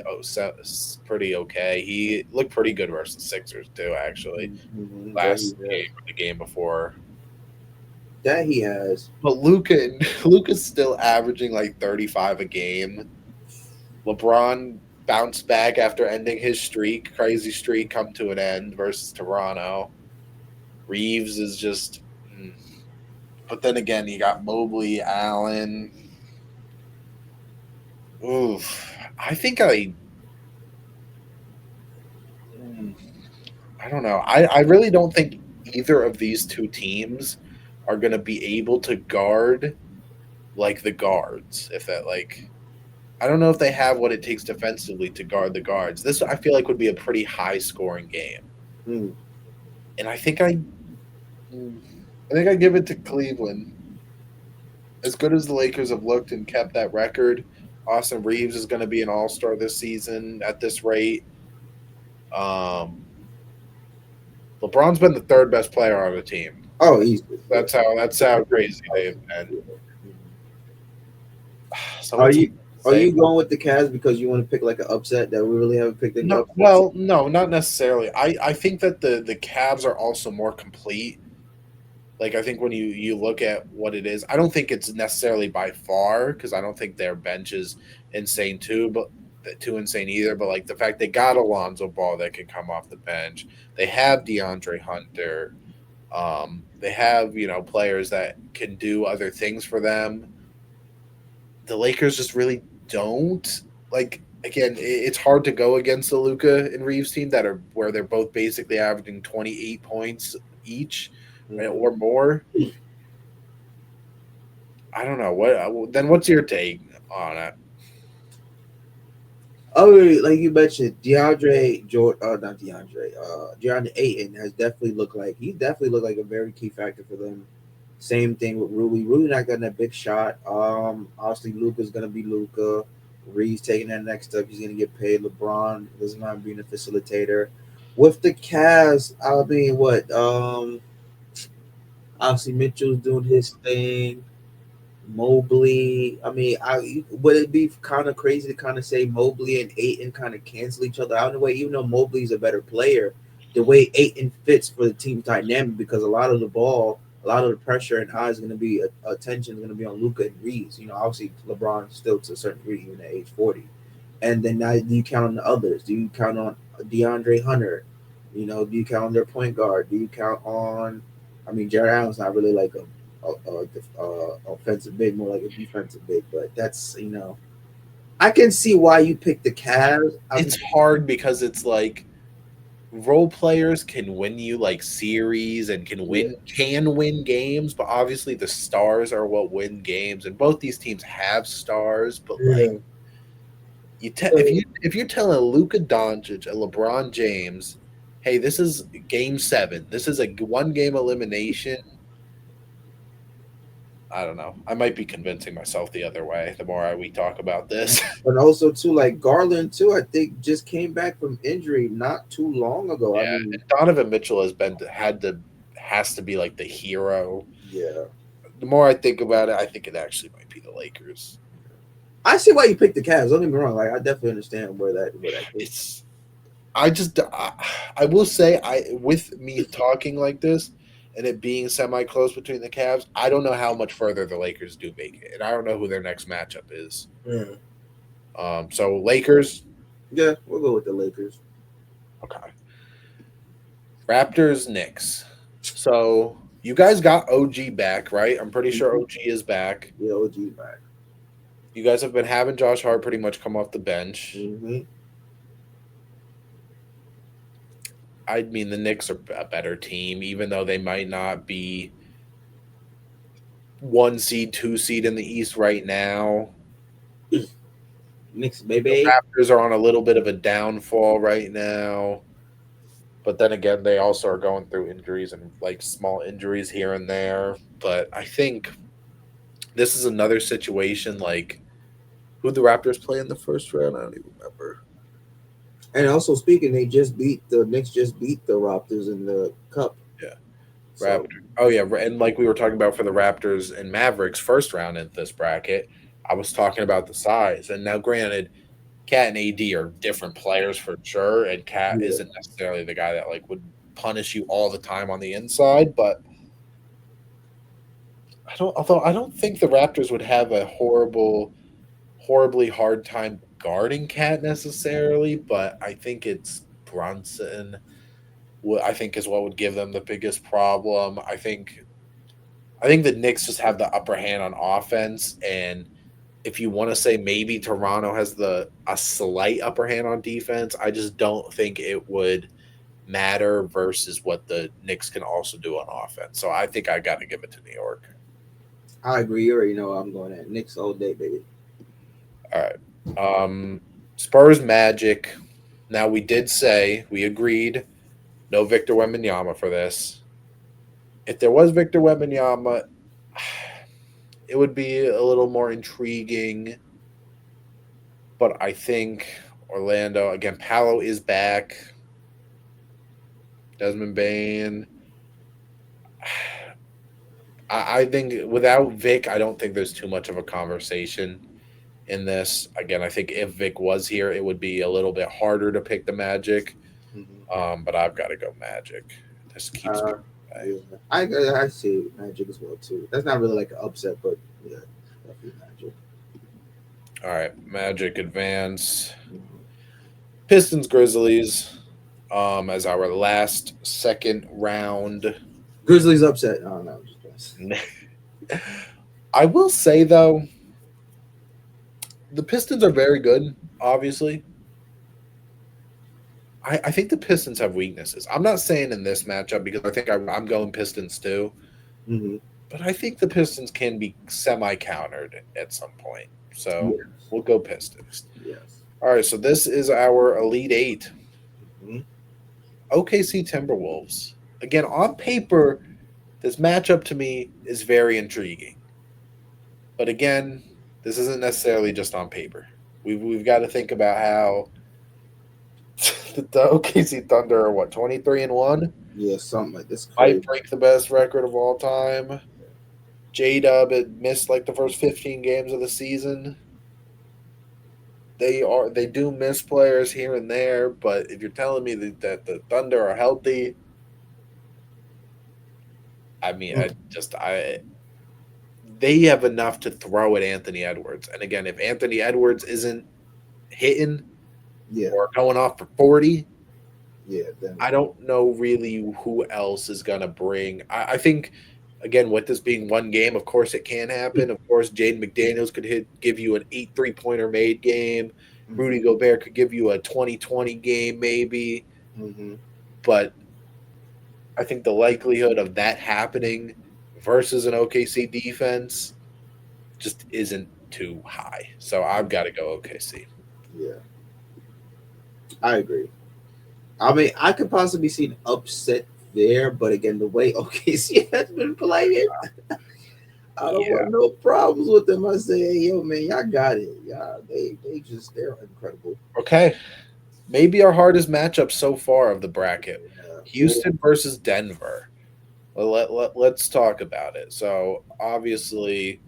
pretty okay. He looked pretty good versus the Sixers too, actually. Mhm, that he Last game has. or the game before. That he has. But Luca Luca's still averaging like 35 a game. LeBron bounced back after ending his crazy streak, come to an end versus Toronto. Reeves is just. But then again, you got Mobley, Allen. Oof. I think mm, I don't know. I really don't think either of these two teams are going to be able to guard like the guards. If that like, I don't know if they have what it takes defensively to guard the guards. This I feel like would be a pretty high scoring game, Mm. and mm, I think I give it to Cleveland. As good as the Lakers have looked and kept that record, Austin Reeves is going to be an All Star this season at this rate. Um, LeBron's been the third best player on the team. Oh, easily. Yeah. That's how crazy they've been. So Are what's you are say? you going with the Cavs because you want to pick like an upset that we really haven't picked any No, upsets? well, no, not necessarily. I think that the Cavs are also more complete. Like I think when you look at what it is, I don't think it's necessarily by far because I don't think their bench is insane too, but too insane either. But like the fact they got Alonzo Ball that can come off the bench, they have DeAndre Hunter, they have players that can do other things for them. The Lakers just really don't. Like again, it's hard to go against the Luca and Reeves team that are where they're both basically averaging 28 points each, right, Mhm. or more. I don't know what. Then what's your take on it? Oh, like you mentioned, DeAndre George, not DeAndre, DeAndre Ayton has definitely looked like he definitely looked like a very key factor for them. Same thing with Rui. Rui not getting a big shot. Obviously Luca's gonna be Luca. Reeves taking that next step. He's gonna get paid. LeBron doesn't mind being a facilitator. With the Cavs, I mean, what? Obviously Mitchell's doing his thing. Mobley. I mean, I would it be kind of crazy to kind of say Mobley and Aiton kind of cancel each other out in a way, even though Mobley's a better player, the way Aiton fits for the team dynamic because a lot of the ball, a lot of the pressure and eyes going to be attention is going to be on Luca and Reeves. You know, obviously LeBron still to a certain degree even at age 40. And then now do you count on the others? Do you count on DeAndre Hunter? You know, do you count on their point guard? Do you count on? I mean, Jared Allen's not really like a offensive big, more like a defensive big. But that's I can see why you picked the Cavs. I mean, It's hard because it's like role players can win you like series and yeah, can win games, but obviously the stars are what win games, and both these teams have stars. But like yeah. if you're telling Luka Doncic and LeBron James, hey, this is game 7, this is a one game elimination. I don't know. I might be convincing myself the other way the more we talk about this. But also too, like Garland too, I think just came back from injury not too long ago. I Yeah, mean, and Donovan Mitchell has to be like the hero. yeah. The more I think about it, I think it actually might be the Lakers. I see why you picked the Cavs. Don't get me wrong. Like I definitely understand where that came It's I just I will say I with me talking like this and it being semi close between the Cavs, I don't know how much further the Lakers do make it, and I don't know who their next matchup is. from. Yeah. So Lakers, Yeah, we'll go with the Lakers. okay. Raptors, Knicks. So you guys got OG back, right? I'm pretty sure Mhm. OG is back. Yeah, OG back. You guys have been having Josh Hart pretty much come off the bench. Mm-hmm. I mean, the Knicks are a better team, even though they might not be 1 seed, 2 seed in the East right now. Knicks, The baby. Raptors are on a little bit of a downfall right now. But then again, they also are going through injuries and like small injuries here and there. But I think this is another situation like who the Raptors play in the first round. I don't even remember. And also speaking, they just beat the Knicks. Just beat the Raptors in the Cup. Yeah, So Raptors. Oh yeah, and like we were talking about for the Raptors and Mavericks first round in this bracket, I was talking about the size. And now, granted, Cat and AD are different players for sure, and Cat yeah, isn't necessarily the guy that like would punish you all the time on the inside. But I don't. Although I don't think the Raptors would have a horribly hard time guarding Cat necessarily. But I think it's Brunson. I think is what would give them the biggest problem. I think the Knicks just have the upper hand on offense, and if you want to say maybe Toronto has the a slight upper hand on defense, I just don't think it would matter versus what the Knicks can also do on offense. So I think I got to give it to New York. I agree. You already know I'm going at Knicks all day, baby. All right. Spurs Magic. Now we did say we agreed no Victor Wembanyama for this. If there was Victor Wembanyama, it would be a little more intriguing. But I think Orlando again. Paolo is back. Desmond Bain. I think without Vic, I don't think there's too much of a conversation in this. Again, I think if Vic was here, it would be a little bit harder to pick the Magic. Mm-hmm. But I've got to go Magic. This keeps me Uh, away. yeah, I see Magic as well too. That's not really like an upset, but yeah, definitely Magic. All right, Magic advance. Mhm. Pistons Grizzlies. As our last second round. Grizzlies upset. Oh no, just I will say though, the Pistons are very good. Obviously, I think the Pistons have weaknesses. I'm not saying in this matchup because I think I'm going Pistons too, mm-hmm. but I think the Pistons can be semi countered at some point. So Yes, we'll go Pistons. yes. All right, so this is our Elite Eight. Mm-hmm. OKC Timberwolves. Again, on paper, this matchup to me is very intriguing. But again, this isn't necessarily just on paper. We've got to think about how the OKC Thunder are what 23-1 Yeah, something like this might crazy. break the best record of all time. J Dub had missed like the first 15 games of the season. They do miss players here and there, but if you're telling me that the Thunder are healthy, I mean, I they have enough to throw at Anthony Edwards. And again, if Anthony Edwards isn't hitting Yeah, or going off for 40, yeah. Then I don't know really who else is gonna bring. I think again with this being one game, of course it can happen. Of course, Jaden McDaniels could give you an 8 3-pointer made game. Rudy mm-hmm. Gobert could give you a 20-20 game maybe, Mm-hmm. but I think the likelihood of that happening versus an OKC defense just isn't too high. So I've got to go OKC. Yeah, I agree. I mean, I could possibly see an upset there, but again, the way OKC has been playing, I don't Yeah. want no problems with them. I say, hey, yo, man, y'all got it. Yeah, they're incredible. Okay. Maybe our hardest matchup so far of the bracket. Yeah. Houston versus Denver. Well, let's talk about it. So, obviously,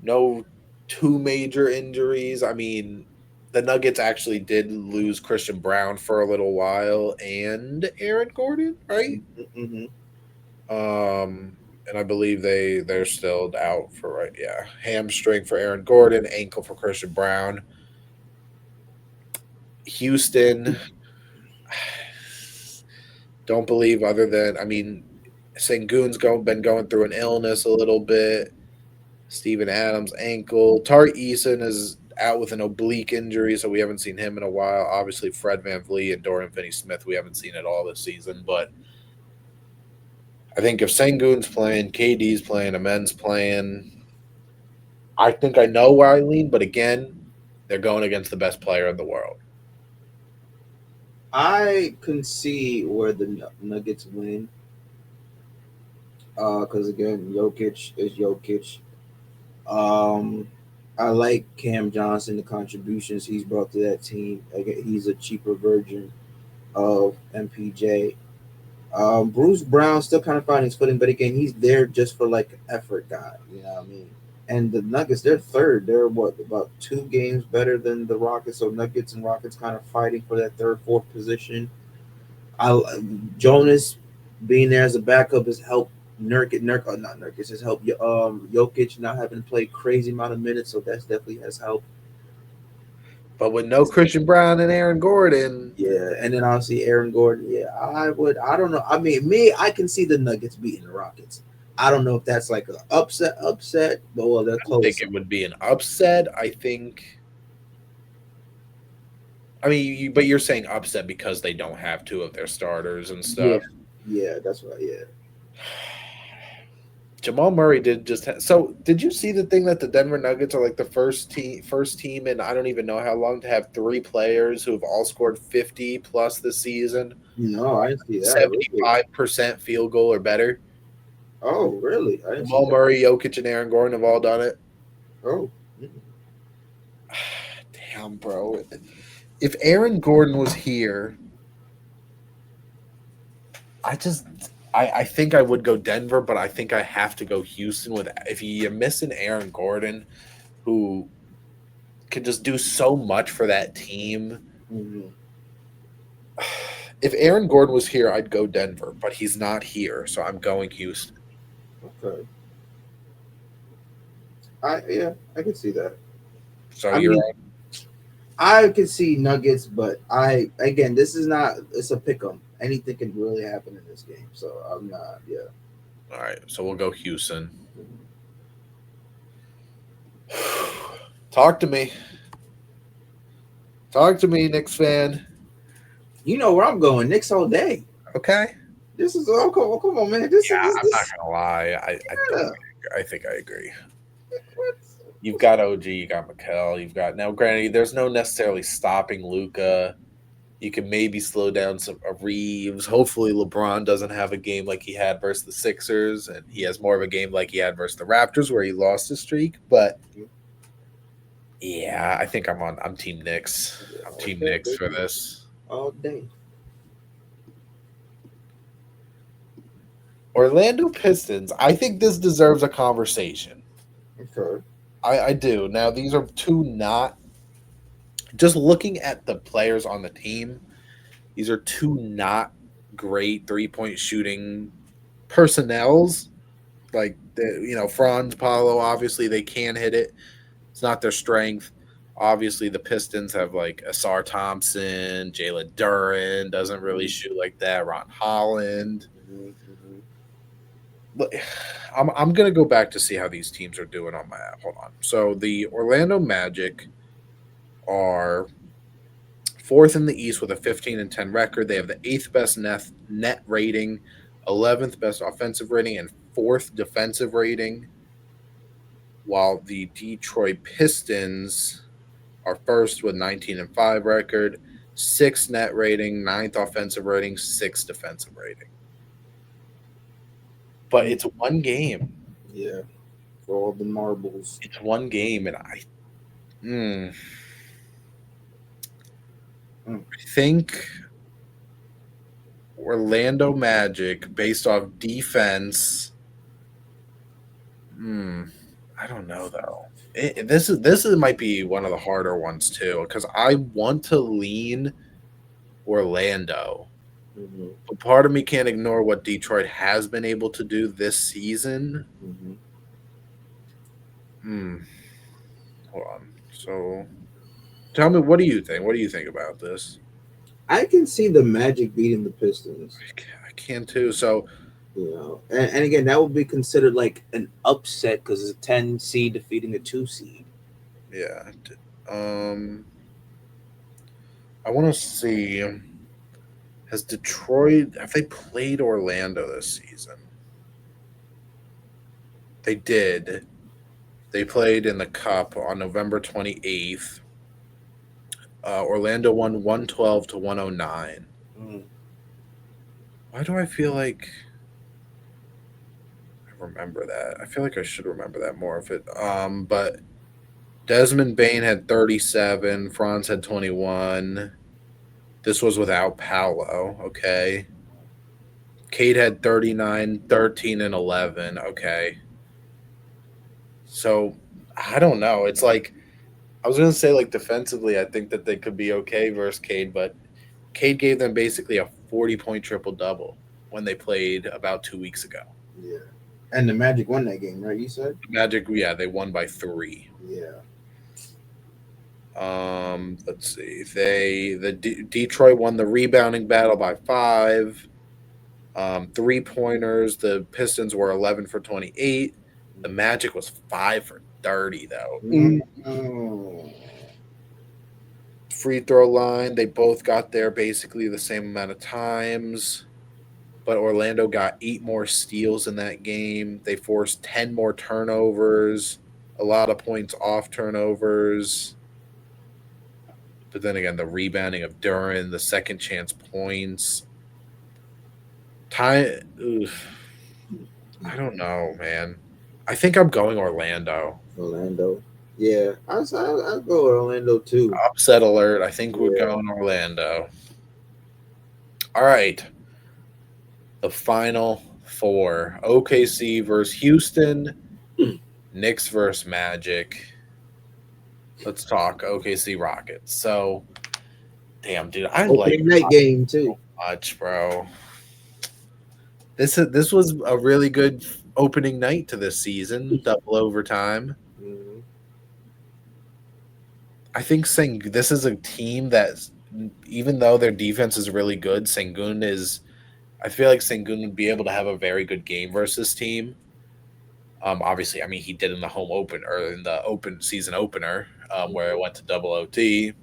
no two major injuries. I mean, the Nuggets actually did lose Christian Brown for a little while and Aaron Gordon, right? Mm-hmm. And I believe they're still out for right. Yeah, hamstring for Aaron Gordon, ankle for Christian Brown. Houston, don't believe other than I mean, Sengun's been going through an illness a little bit. Steven Adams ankle. Tari Eason is out with an oblique injury, so we haven't seen him in a while. Obviously, Fred Van Vliet and Dorian Finney-Smith we haven't seen at all this season. But I think if Sengun's playing, KD's playing, Amen's playing, I think I know where I lean. But again, they're going against the best player in the world. I can see where the Nuggets win. Because again, Jokic is Jokic. Um, I like Cam Johnson, the contributions he's brought to that team. Again, he's a cheaper version of MPJ. Bruce Brown still kind of finding his footing, but again, he's there just for like an effort guy. You know what I mean? And the Nuggets, they're third. They're what, about 2 games better than the Rockets. So Nuggets and Rockets kind of fighting for that third, fourth position. I Jonas being there as a backup has helped not Nurkic has helped Jokic not having to play crazy amount of minutes. So that's definitely has helped. But with no Christian Brown and Aaron Gordon, Yeah, and then obviously Aaron Gordon. Yeah, I would. I don't know. I mean, me, I can see the Nuggets beating the Rockets. I don't know if that's like a upset, but well, they're I don't think close. it would be an upset. I think. I mean, but you're saying upset because they don't have two of their starters and Yeah, stuff. yeah, that's right. Yeah, Jamal Murray did just so. Did you see the thing that the Denver Nuggets are like the first team, and I don't even know how long to have three players who have all scored 50 plus this season, no, I didn't see that. Really? 75% field goal or better. Oh, really? I didn't see Jamal that. Murray, Jokic, and Aaron Gordon have all done it. Oh, Damn, bro. If Aaron Gordon was here, I just I think I would go Denver, but I think I have to go Houston with if you're missing Aaron Gordon, who can just do so much for that team. mm-hmm. If Aaron Gordon was here, I'd go Denver, but he's not here, so I'm going Houston. Okay. I can see that. So I you're mean, I can see Nuggets, but I again, this is not. It's a pick 'em. Anything can really happen in this game, so I'm not. Yeah. all right. So we'll go Houston. Talk to me. Talk to me, Knicks fan. You know where I'm going. Knicks all day. Okay. This is come on, man. This Yeah, is I'm not this. gonna lie. Yeah. I think I agree. What? You've got OG, you got Mikel, you've got now. Granted, there's no necessarily stopping Luca. You can maybe slow down some Reeves. Hopefully, LeBron doesn't have a game like he had versus the Sixers, and he has more of a game like he had versus the Raptors, where he lost his streak. But yeah, I think I'm Team Knicks. Yeah, I'm all Team day, Knicks for baby. this. All day. Orlando Pistons. I think this deserves a conversation. Okay. I do. Now, these are two not just looking at the players on the team. These are two not great 3-point shooting personnels. Like Franz Paulo, obviously they can hit it. It's not their strength. Obviously, the Pistons have like Asar Thompson, Jalen Duren doesn't really Mm-hmm. shoot like that. Ron Holland. Mm-hmm. But I'm gonna go back to see how these teams are doing on my app. Hold on. So the Orlando Magic are fourth in the East with a 15-10 record. They have the eighth best net rating, 11th best offensive rating, and fourth defensive rating. While the Detroit Pistons are first with 19-5 record, sixth net rating, ninth offensive rating, sixth defensive rating. But it's one game. Yeah. For all the marbles. It's one game, and Mm. I think Orlando Magic, based off defense. I don't know though. This is might be one of the harder ones too, because I want to lean Orlando, Mm-hmm. but part of me can't ignore what Detroit has been able to do this season. Mm-hmm. Hmm. Hold on. So, tell me, what do you think? What do you think about this? I can see the Magic beating the Pistons. I can too. So, And again, that would be considered like an upset because it's a 10 seed defeating a 2 seed. yeah. Um, I want to see. Has Detroit have they played Orlando this season? They did. They played in the Cup on November 28th. Orlando won 112 to 109. Mm. Why do I feel like I remember that? I feel like I should remember that more if it but Desmond Bain had 37. Franz had 21. This was without Paolo. Okay. Cade had 39, 13, and 11. Okay. So I don't know. It's like I was gonna say like defensively, I think that they could be okay versus Cade, but Cade gave them basically a 40-point triple double when they played about 2 weeks ago. Yeah. And the Magic won that game, right? You said? Magic, yeah, they won by 3. Yeah. Let's see. Detroit won the rebounding battle by 5. 3 pointers. The Pistons were 11 for 28. The Magic was 5 for 30 though. Ooh. Mm. Free throw line. They both got there basically the same amount of times. But Orlando got 8 more steals in that game. They forced 10 more turnovers, a lot of points off turnovers. But then again, the rebounding of Duran, the second chance points. Time, I don't know, man. I think I'm going Orlando. Orlando. Yeah. I'll go with Orlando too. Upset alert. I think we're Yeah. going Orlando. All right. The final four: OKC versus Houston, Knicks versus Magic. Let's talk OKC Rockets. So, damn, dude, I like Opening night game too. much, bro. This was a really good opening night to this season, double overtime. Mm-hmm. I think this is a team that, even though their defense is really good, Sengun is. I feel like Sengun would be able to have a very good game versus this team. Obviously, I mean he did in the home open or in the open season opener, where it went to double OT.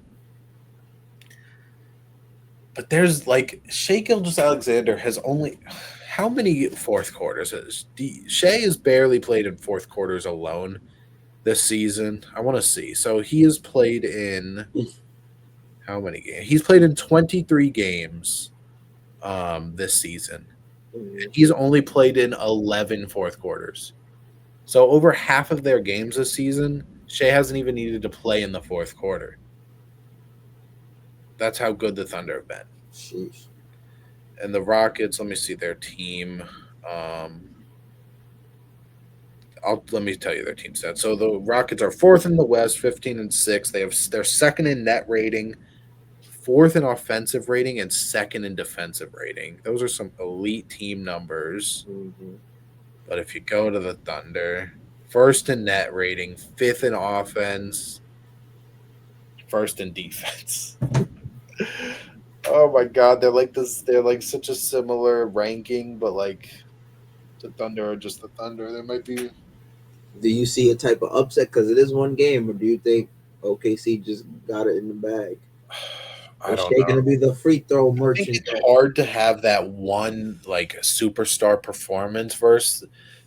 But there's like Shea Gilgeous-Alexander has only how many fourth quarters? Shea has barely played in fourth quarters alone this season. I want to see. So he has played in how many games? He's played in 23 games this season. Mm-hmm. He's only played in 11 fourth quarters. So over half of their games this season, Shea hasn't even needed to play in the fourth quarter. That's how good the Thunder have been. Sheesh. And the Rockets, let me see their team. Um, let me tell you their team stats. So the Rockets are fourth in the West, 15-6. They're second in net rating, fourth in offensive rating, and second in defensive rating. Those are some elite team numbers. Mm-hmm. But if you go to the Thunder, first in net rating, fifth in offense, first in defense. Oh my god, they're like this. They're like such a similar ranking, but like the Thunder are just the Thunder. There might be. Do you see a type of upset because it is one game, or do you think OKC just got it in the bag? I Is don't Shea gonna know. be the free throw I think merchant? it's hard to have that one like superstar performance versus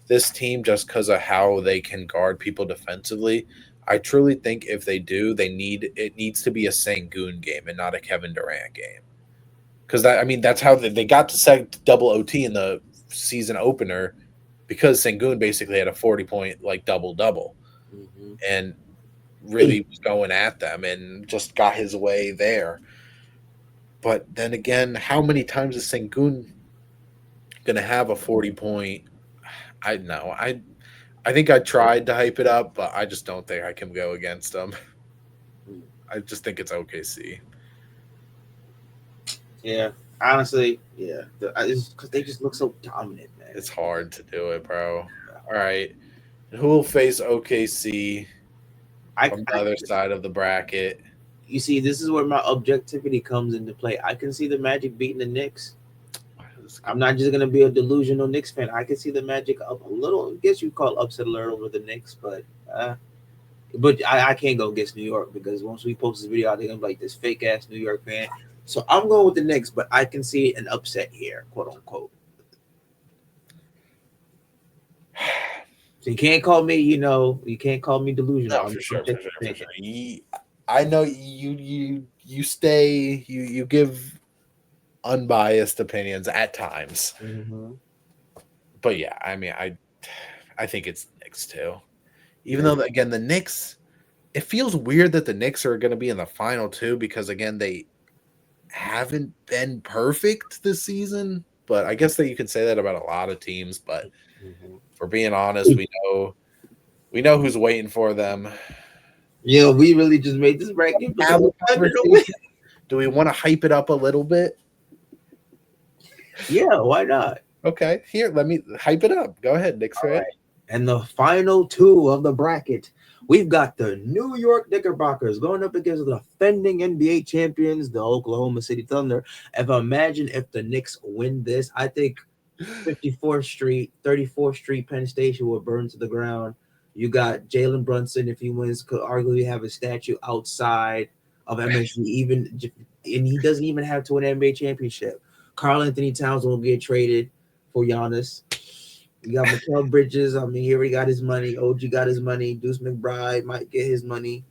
this team just because of how they can guard people defensively. I truly think if they do, it needs to be a Sangoon game and not a Kevin Durant game. Because I mean that's how they got to set double OT in the season opener because Sangoon basically had a 40-point like double Mm-hmm. and really was going at them and just got his way there. But then again, how many times is Sengun gonna have a 40-point? I know. I think I tried to hype it up, but I just don't think I can go against them. I just think it's OKC. Yeah, honestly, yeah. Because they just look so dominant, man. It's hard to do it, bro. All right. Who will face OKC I, from the I, other side of the bracket? you see, this is where my objectivity comes into play. I can see the Magic beating the Knicks. I'm not just gonna be a delusional Knicks fan. I can see the Magic up a little. I guess you call upset alert over the Knicks, but I can't go against New York because once we post this video, they're gonna be like this fake ass New York fan. So I'm going with the Knicks, but I can see an upset here, quote unquote. So you can't call me, you can't call me delusional. No, I'm for just sure, for objective sure, for thinking. sure. I know you stay you give unbiased opinions at times. Mm-hmm. But yeah, I mean I think it's Knicks too. Even Yeah. though again the Knicks it feels weird that the Knicks are going to be in the final too, because again, they haven't been perfect this season. But I guess that you can say that about a lot of teams. But Mhm. for being honest, we know who's waiting for them. Yeah, we really just made this bracket for the Have a Thunder to win. conversation. Do we want to hype it up a little bit? Yeah, why not? Okay, here, let me hype it up. Go ahead, Knicks All fan. right. And the final two of the bracket, we've got the New York Knickerbockers going up against the defending NBA champions, the Oklahoma City Thunder. Imagine if the Knicks win this, I think 54th Street, 34th Street, Penn Station will burn to the ground. You got Jalen Brunson, if he wins, could arguably have a statue outside of MSG, and he doesn't even have to win an NBA championship. Carl Anthony Towns will get traded for Giannis. You got Mikal Bridges. I mean, here he got his money. OG got his money. Deuce McBride might get his money.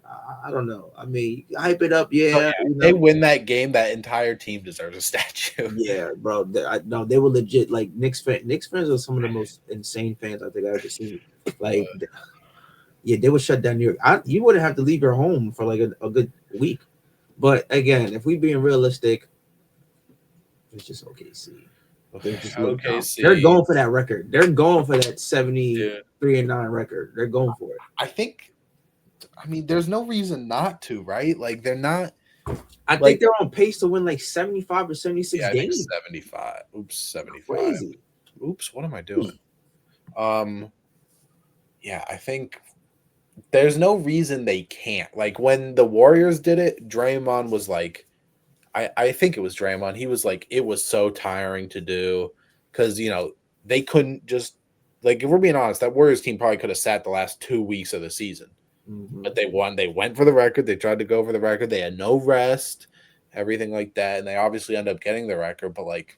I don't know. I mean, hype it up, Oh, yeah. yeah. If they win that game, that entire team deserves a statue. Yeah, bro. No, they were legit. Like Knicks fans are some of the most insane fans I think I've ever seen. Like, yeah, they would shut down New York. You wouldn't have to leave your home for like a good week. But again, if we being realistic, it's just OKC. They just look down. They're OKC, going for that record. They're going for that dude. 73-9 record. They're going for it. I think, I mean, there's no reason not to, right? Like, they're not, I like, think they're on pace to win like 75 or 76 yeah, I think games. 75. Oops, 75. Crazy. Oops, what am I doing? Yeah, I think there's no reason they can't. Like, when the Warriors did it, Draymond was like, I think it was Draymond. He was like, it was so tiring to do because, they couldn't just, like, if we're being honest, that Warriors team probably could have sat the last 2 weeks of the season. Mm-hmm. But they won. They went for the record. They tried to go for the record. They had no rest, everything like that. And they obviously end up getting the record. But, like,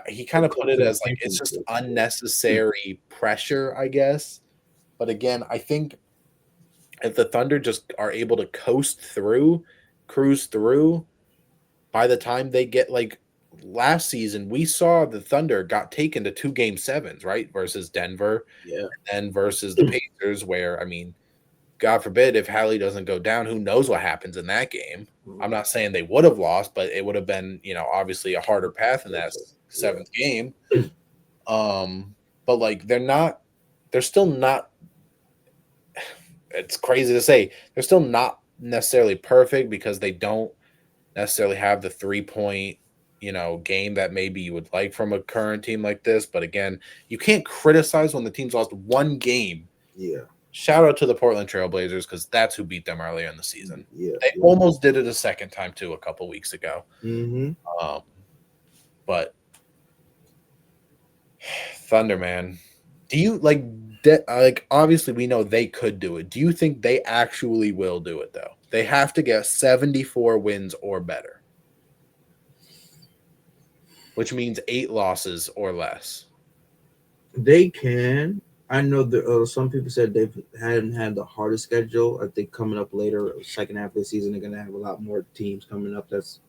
he kind of put it as, like, it's just unnecessary pressure, I guess. But again, I think if the Thunder just are able to cruise through, by the time they get, like, last season, we saw the Thunder got taken to 2 game 7s, right? Versus Denver Yeah. and versus the Pacers, where, I mean, God forbid if Hallie doesn't go down, who knows what happens in that game. I'm not saying they would have lost, but it would have been, obviously a harder path in that seventh game. But like they're still not, it's crazy to say, they're still not necessarily perfect because they don't necessarily have the 3-point, game that maybe you would like from a current team like this. But again, you can't criticize when the team's lost one game. Yeah. Shout out to the Portland Trailblazers because that's who beat them earlier in the season. Yeah. They almost did it a second time too a couple weeks ago. Mm-hmm. But Thunder, man, do you like obviously we know they could do it. Do you think they actually will do it though? They have to get 74 wins or better, which means 8 losses or less. They can. I know that some people said they hadn't had the hardest schedule. I think coming up later, second half of the season, they're gonna have a lot more teams coming up that's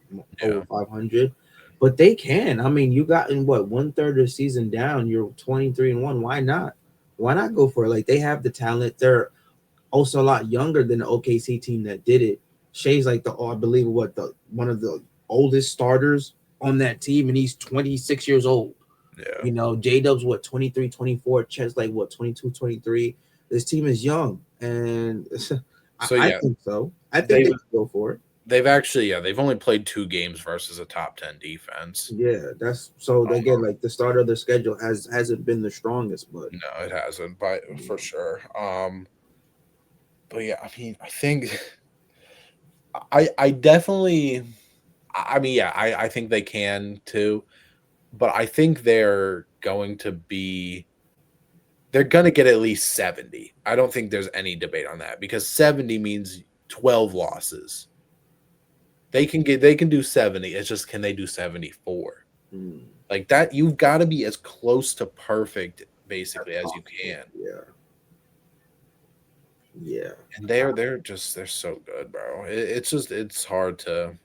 over 500. But they can. I mean, you got in what 1/3 of the season down. You're 23-1. Why not? Why not go for it? Like they have the talent. They're also a lot younger than the OKC team that did it. Shea's like I believe the one of the oldest starters on that team, and he's 26 years old. Yeah. J Dub's what 23, 24, Chet's like what 22, 23. This team is young, and I think so. I think they can go for it. They've actually, they've only played 2 games versus a top 10 defense. Yeah, that's so again, like the start of their schedule hasn't been the strongest, but no, it hasn't, but for sure. But yeah, I mean, I think I definitely, I mean, yeah, I think they can too, but I think they're going to get at least 70. I don't think there's any debate on that because 70 means 12 losses. They can do 70. It's just, can they do 74? Like that, you've got to be as close to perfect basically as you can. Yeah. And they're so good, bro. It's hard to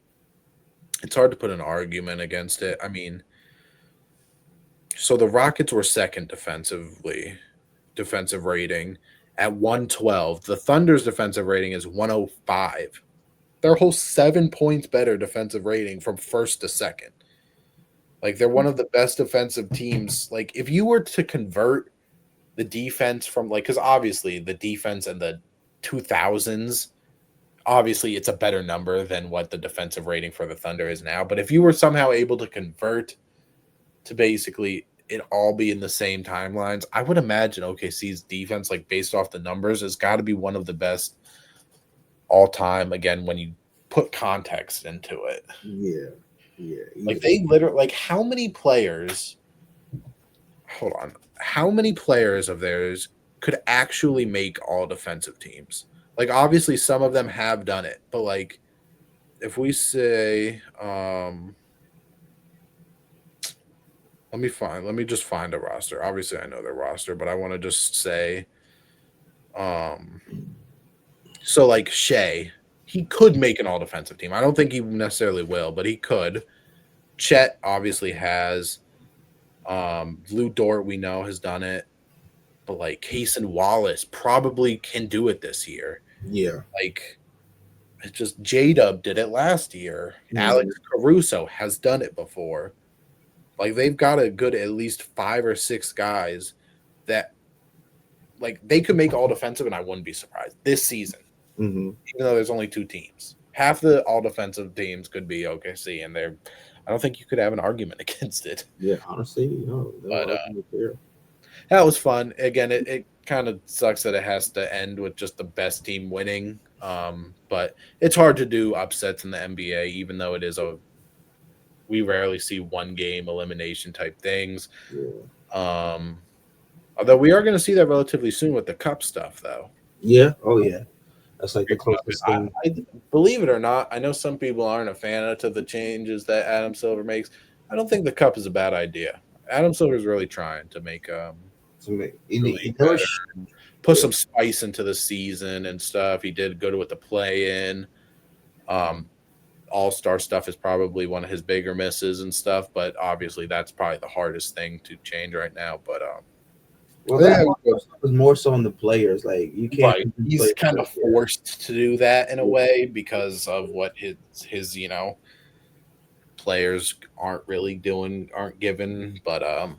put an argument against it. I mean, so the Rockets were second defensive rating, at 112. The Thunder's defensive rating is 105. Their whole 7 points better defensive rating from first to second. Like they're one of the best defensive teams. Like if you were to convert the defense from like, because obviously the defense in the 2000s, obviously it's a better number than what the defensive rating for the Thunder is now. But if you were somehow able to convert to basically it all be in the same timelines, I would imagine OKC's defense, like based off the numbers, has got to be one of the best all time. Again, when you put context into it, Yeah, yeah. like they literally, like how many players? Hold on, how many players of theirs could actually make all defensive teams? Like obviously some of them have done it, but like if we say, let me just find a roster. Obviously I know their roster, but I want to just say, um, so like Shea, he could make an all defensive team. I don't think he necessarily will, but he could. Chet obviously has. Lou Dort, we know, has done it, but like Cason Wallace probably can do it this year. Yeah. Like it's just J Dub did it last year. Alex Caruso has done it before. Like they've got a good at least 5 or 6 guys that like they could make all defensive, and I wouldn't be surprised this season. Even though there's only 2 teams, half the all defensive teams could be OKC, and they're. I don't think you could have an argument against it. Yeah, honestly, no. But that was fun. Again, it kind of sucks that it has to end with just the best team winning. But it's hard to do upsets in the NBA, even though it is we rarely see one game elimination type things. Yeah. Although we are going to see that relatively soon with the cup stuff, though. Yeah. Oh yeah. That's like the closest thing. I believe it or not, I know some people aren't a fan of the changes that Adam Silver makes. I don't think the cup is a bad idea. Adam Silver is really trying to make put some spice into the season and stuff. He did go to with the play in. All-star stuff is probably one of his bigger misses and stuff, but obviously that's probably the hardest thing to change right now. But well, that was more so on the players. Like you can't. Right. He's kind of forced to do that in a way because of what his players aren't given. But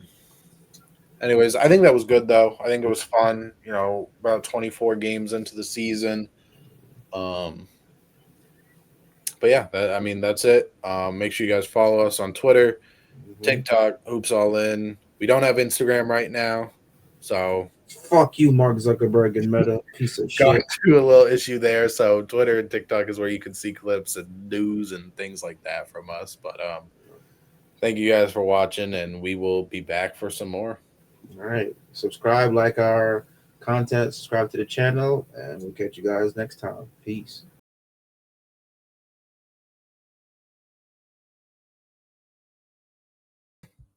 anyways, I think that was good though. I think it was fun. About 24 games into the season. But yeah, that's it. Make sure you guys follow us on Twitter, TikTok, Hoops All In. We don't have Instagram right now, so fuck you, Mark Zuckerberg and Meta, piece of shit. Got to a little issue there. So Twitter and TikTok is where you can see clips and news and things like that from us. But thank you guys for watching, and we will be back for some more. All right, subscribe, like our content, subscribe to the channel, and we'll catch you guys next time. Peace.